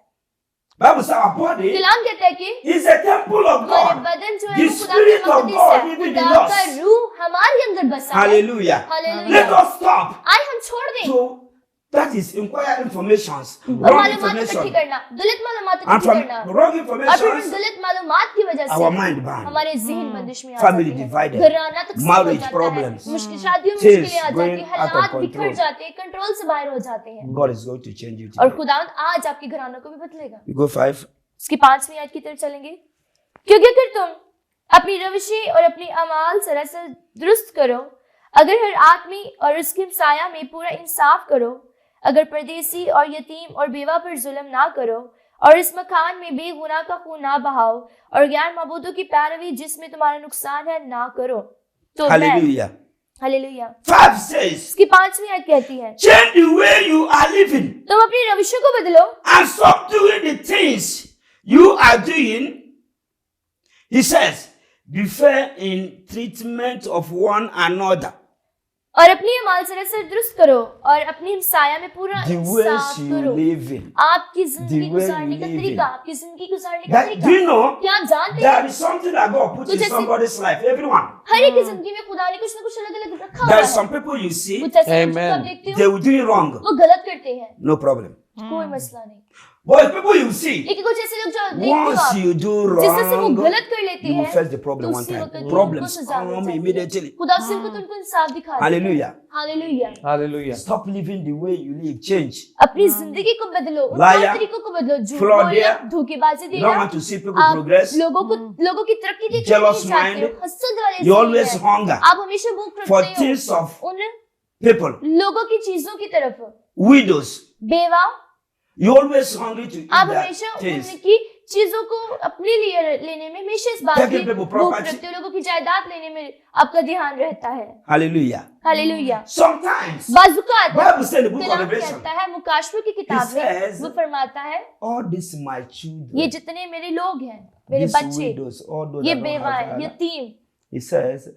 Bible says our body कलाम कहता है कि is a temple of हमारे God. बदन जो है The वो खुदा Spirit का of मकदस God है, living in खुदा us. का रूह हमारे अंदर बसा है। Hallelujah. Hallelujah. Let us stop. आए हम छोड़ दें So that is inquire informations, और wrong मालूमात इकट्ठी information, करना, गलत मालूमात and इकट्ठी from करना, wrong और फिर उन information, गलत मालूमात की वजह से our mind bound. हमारे ज़हन बंदिश में आ Family जाती है, divided. घराना तक Marriage जाता problems. है, मुश्किल शादियों में Things मुश्किलें आ जाती going हैं, out of हालात control. बिखर जाते हैं, कंट्रोल से बाहर हो जाते हैं। God is going to change you और today. खुदावंद आज आपके घरानों को भी बदलेगा। We go 5. इसकी 5वीं आयत की तरफ चलेंगे। क्योंकि अगर तुम अपनी रविशें और अपनी अमाल सरासर दुरुस्त करो, अगर हर आदमी और उसके साया में पूरा इंसाफ करो, अगर परदेसी और यतीम और बेवा पर जुल्म ना करो, और इस मकान में बेगुनाह का खून ना बहाओ, और गैर मबूदों की पैरवी जिसमें तुम्हारा नुकसान है ना करो, तो Hallelujah. हालेलुया। 5 says, इसकी 5वीं आयत कहती है, change the way you are living तुम अपनी रविशों को बदलो and stop doing the things you are doing. He says, be fair in treatment of one another. और अपनी अमाल सरासर दुरुस्त करो और अपनी हमसाया में पूरा The way इंसाफ you करो। live in. आपकी जिंदगी The way गुजारने you का live तरीका, in. आपकी जिंदगी गुजारने का That, तरीका। do you know क्या आप जानते there हैं is something that God put तो in जैसे- somebody's life? Everyone. हर एक की जिंदगी में खुदा ने कुछ ना कुछ अलग अलग रखा हुआ There are है। some people you see, कुछ ऐसे लोग Amen. जो आप देखते they हो will do it wrong. वो गलत करते हैं, No problem. कोई मसला नहीं। But people you see, लेकिन कुछ ऐसे लोग जो देखते हो once आप, you do जिस तरह से वो wrong, गलत कर लेते you will हैं face the तो problem one उसी time. वक्त Problems उनको सजा मिल come जाती है। immediately. खुदा सिर्फ उनको इंसाफ दिखा देता है। Hallelujah. Hallelujah. Hallelujah. Stop living the way you live. Change. अपनी जिंदगी को बदलो, उन Liar, तरीकों को बदलो, झूठ fraud बोलना, there. धोखेबाजी You don't देना, want to see people आप progress. लोगों की तरक्की देखना Jealous नहीं चाहते हो, mind. हसद वाले You ज़हन always है। hunger आप हमेशा भूख for रखते हो things of उन people. लोगों की चीजों की तरफ, Widows. बेवा, You always hungry to eat आप that हमेशा things. उनकी चीजों को अपने लिए लेने में, हमेशा इस बात Taking की people भूख property. रखते हो, लोगों की जायदाद लेने में आपका ध्यान रहता है। Hallelujah. Hallelujah. Sometimes, बाज़-औक़ात Bible says in the book of Kalam Revelation, कहता है, मुकाशरों की किताब He में says, वो फरमाता है, all these my ये children, जितने मेरे लोग हैं, मेरे these बच्चे, widows, all those ये that don't have बेवाएं, father. यतीम, He says,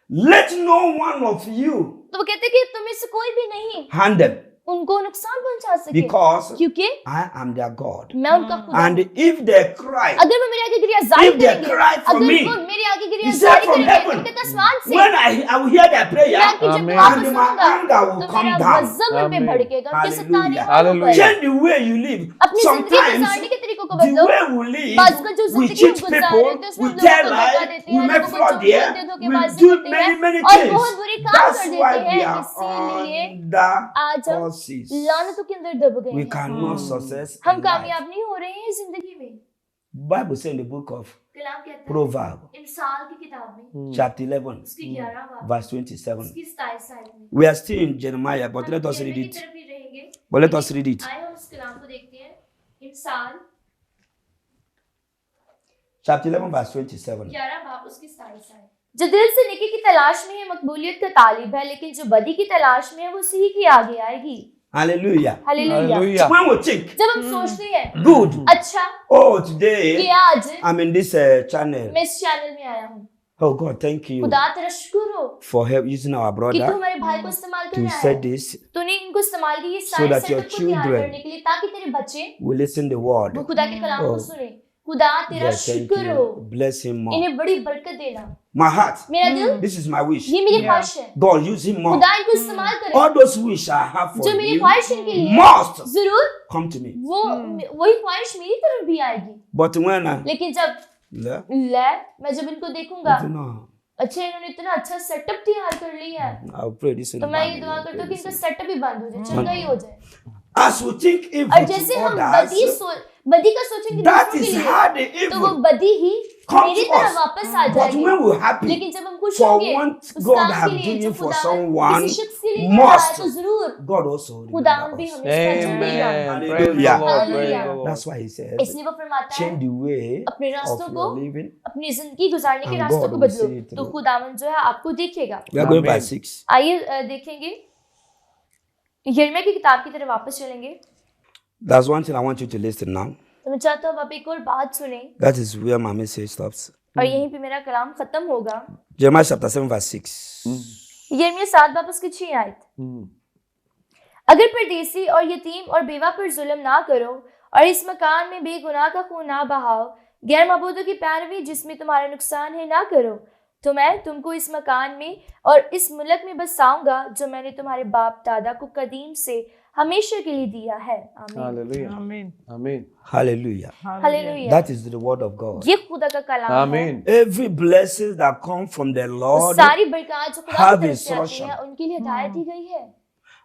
let no one of you तो वो कहते हैं कि तुम में से कोई भी नहीं harm them, उनको नुकसान पहुंचा सके, because क्योंकि I am their God. मैं उनका खुदा And हूं। if they cry, अगर वो मेरे आगे गिरियाज़ारी if they करेंगे, cry for अगर me, वो मेरे आगे He गिरियाज़ारी said from करेंगे, heaven, तो कहता है आसमान से when I will hear their मैं prayer, कि जब Amen. दुआ को and my सुनूंगा, anger will तो come मेरा down. गज़ब उन पे Amen. भड़केगा, उनके सताने Hallelujah. वालों पर। Change the way you live. अपनी जिंदगी Sometimes गुजारने के तरीकों को the बदलो। way we live, बाज़ का जो we जिंदगी cheat हम गुजार people, रहे थे, उसमें we हम लोगों tell को धोखा lies, देते we हैं, make लोगों को fraud चोट there, देते हैं, we धोखेबाजी do करते हैं many और things. बहुत बुरे काम That's कर why देते we हैं। are इसीलिए under आज हम curses. लानतों के अंदर दब गए We हैं। cannot success हम in life. कामयाब नहीं हो रहे हैं जिंदगी में। Bible says in the book of कलाम कहता है Proverbs, इंसाल की किताब में chapter 11, उसकी 11 बात, verse 27. उसकी 27 आयत में We are still in Jeremiah, but let us हम read यिर्मयाह it. की तरफ ही रहेंगे। But let us read it. आए हम उस कलाम को देखते हैं। इंसाल Chapter 11, verse 27. 11 बाब उसकी 27 आयत। जो दिल से नेकी की तलाश में है मकबूलियत का तालिब है, लेकिन जो बदी की तलाश में है वो सी ही आगे आएगी। Hallelujah. Hallelujah. Hallelujah. When we think, जब हम सोचते हैं good, अच्छा oh, कि today आज I'm in this channel. मैं इस चैनल में आया हूँ, Oh, God, thank you खुदा तेरा शुक्र हो for help using our कि तू brother हमारे भाई को इस्तेमाल कर to रहा say है। this. तूने इनको इस्तेमाल किया ये So सारे that your सेटअप को तैयार children करने के लिए, ताकि तेरे बच्चे We listen the word. वो खुदा के कलाम को Oh. सुने। खुदा तेरा Yeah, thank शुक्र हो, you. Bless him more. इन्हें बड़ी बरकत देना। My heart, मेरा दिल, this is my wish. ये मेरी Yeah. ख्वाहिश है, God, use him more. खुदा इनको इस्तेमाल करे। All those wish I have for जो मेरी you ख्वाहिश इनके लिए must जरूर come to me. वो वही ख्वाहिश मेरी तरफ भी आएगी। But when I लेकिन जब मैं जब इनको देखूंगा, अच्छा इन्होंने इतना अच्छा सेटअप तैयार कर लिया है, I'll pray this in तो मैं ये the दुआ Bible. करता हूँ कि इनका सेटअप ही बंद हो जाए, चंगा ही हो जाए। As we think evil और जैसे to हम others, बदी का सोचेंगे that दूसरों के is लिए, how the तो वो evil बदी ही comes मेरी to तरफ us. वापस आ But जाएगी। when we're happy लेकिन जब हम खुश for होंगे what उस God काम have के लिए doing जो for खुदा someone, किसी शख्स के लिए कर रहा है, must तो जरूर God also खुदा remember भी us. हमें इसका जुड़ेगा। Amen. Praise the Hallelujah. Lord. Praise the Hallelujah. Lord. That's why he says, इसलिए वो फरमाता है change the way अपने रास्तों of को, your living. अपनी जिंदगी गुजारने के And रास्तों God को will बदलो, see it तो through. खुदावन जो है आपको देखेगा। We are going by Amen. 6. आइए देखेंगे, यिर्मयाह की किताब की तरफ वापस चलेंगे। That's one thing I want you to listen now. तो मैं चाहता हूँ आप एक और बात सुने, That is where my message stops. और यहीं पे मेरा कलाम खत्म होगा। Jeremiah chapter 7 verse 6. यिर्मयाह 7 बाब उसकी 6 आयत। अगर परदेसी और यतीम और बेवा पर जुल्म ना करो और इस मकान में बेगुनाह का खून ना बहाओ, गैर मबूदों की पैरवी जिसमें तुम्हारा नुकसान है ना करो, तो मैं तुमको इस मकान में और इस मुल्क में बसाऊंगा जो मैंने तुम्हारे बाप दादा को कदीम से हमेशा के लिए दिया है। आमीन। Hallelujah. आमीन। Amen. Hallelujah. Hallelujah. That is the word of God. ये खुदा का कलाम है। Amen. Every blessing that come from the वो Lord, सारी बरकत जो खुदा have की तरफ से आती instruction. है उनके लिए हिदायत दी गई है।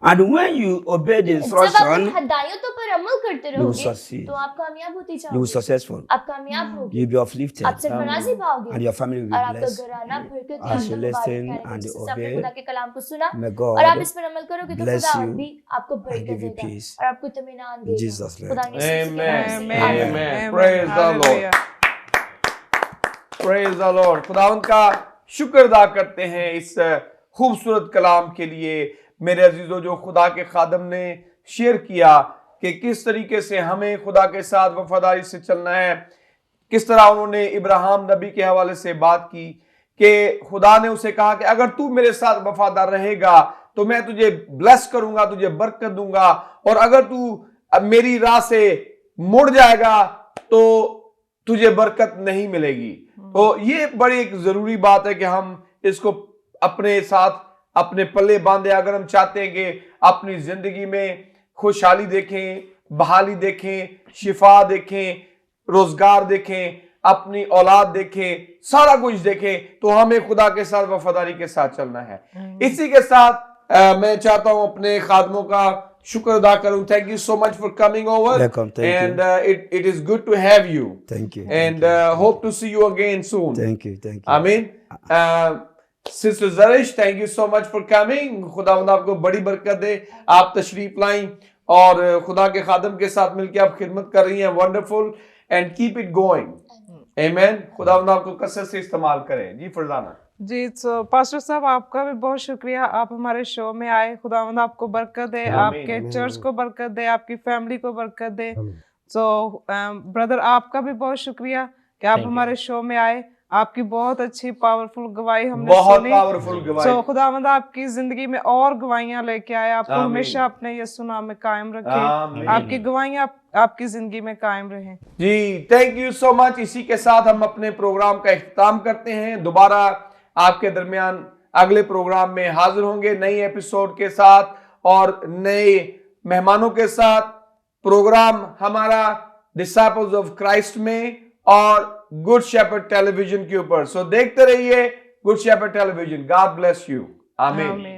and when you obey the जब आप instruction, उन हिदायतों पर अमल करते you will रहोगे succeed. तो आप कामयाब होते You will जाओगे, successful. आप कामयाब होगे, You'll be uplifted, आप सरफराजी पाओगे and your family will और be आपका blessed. घराना बरकत As you याफ्ता मुबारक listen रहेगा। and जिससे आपने obey, खुदा के कलाम को सुना May और आप God इस पर अमल करोगे तो bless खुदा you भी आपको and बरकत give you देगा peace. और आपको इत्मीनान In देगा। Jesus' name. खुदा ने यीशु के नाम से। Amen. आमीन। Amen. Praise the Lord. Hallelujah. Praise the Lord. खुदावंद का शुक्र अदा करते हैं इस खूबसूरत कलाम के लिए। मेरे अजीजों, जो खुदा के खादम ने शेयर किया कि किस तरीके से हमें खुदा के साथ वफादारी से चलना है, किस तरह उन्होंने इब्राहिम नबी के हवाले से बात की कि खुदा ने उसे कहा कि अगर तू मेरे साथ वफादार रहेगा तो मैं तुझे ब्लेस करूंगा, तुझे बरकत दूंगा, और अगर तू मेरी राह से मुड़ जाएगा तो तुझे बरकत नहीं मिलेगी। तो ये बड़ी एक जरूरी बात है कि हम इसको अपने साथ अपने पल्ले बांधे। अगर हम चाहते हैं कि अपनी जिंदगी में खुशहाली देखें, बहाली देखें, शिफा देखें, रोजगार देखें, अपनी औलाद देखें, सारा कुछ देखें, तो हमें खुदा के साथ वफादारी के साथ चलना है। इसी के साथ मैं चाहता हूं अपने खादमों का शुक्र अदा करूं। Thank you so much for coming over Welcome, thank and it is good to have you Thank you. And hope to see you again soon. Thank you. Thank you. आमीन। सिस्टर जरिश, thank you so much for coming. खुदावंद आपको बड़ी बरकत दे, आप तशरीफ लाई और खुदा के खादम के साथ मिलकर आप खिदमत कर रही हैं। Wonderful. and keep it going. Amen. खुदावंद आपको कसरत से इस्तेमाल करे। जी फरजाना। जी, तो पास्टर साहब आपका भी बहुत शुक्रिया, आप हमारे शो में आए। खुदावंद आपको बरकत दे, आपके चर्च को बरकत दे, आपकी फैमिली को बरकत दे। तो ब्रदर आपका भी बहुत शुक्रिया कि आप हमारे शो में आए। आपकी बहुत अच्छी पावरफुल गवाही हमने बहुत सुनी। पावरफुल गवाही। तो खुदावंद आपकी जिंदगी में और गवाहियां लेके आए, आपको हमेशा अपने यीशु नाम में कायम रखे। आपकी गवाहियां आपकी जिंदगी में कायम रहें। जी, थैंक यू सो मच। इसी के साथ हम अपने प्रोग्राम का इख्तिताम करते हैं। दोबारा आपके दरमियान अगले प्रोग्राम में हाजिर होंगे नई एपिसोड के साथ और नए मेहमानों के साथ। प्रोग्राम हमारा डिसाइपल्स ऑफ क्राइस्ट में और गुड शेपर्ड टेलीविजन के ऊपर। सो देखते रहिए Good Shepherd television. God bless you. आमीन।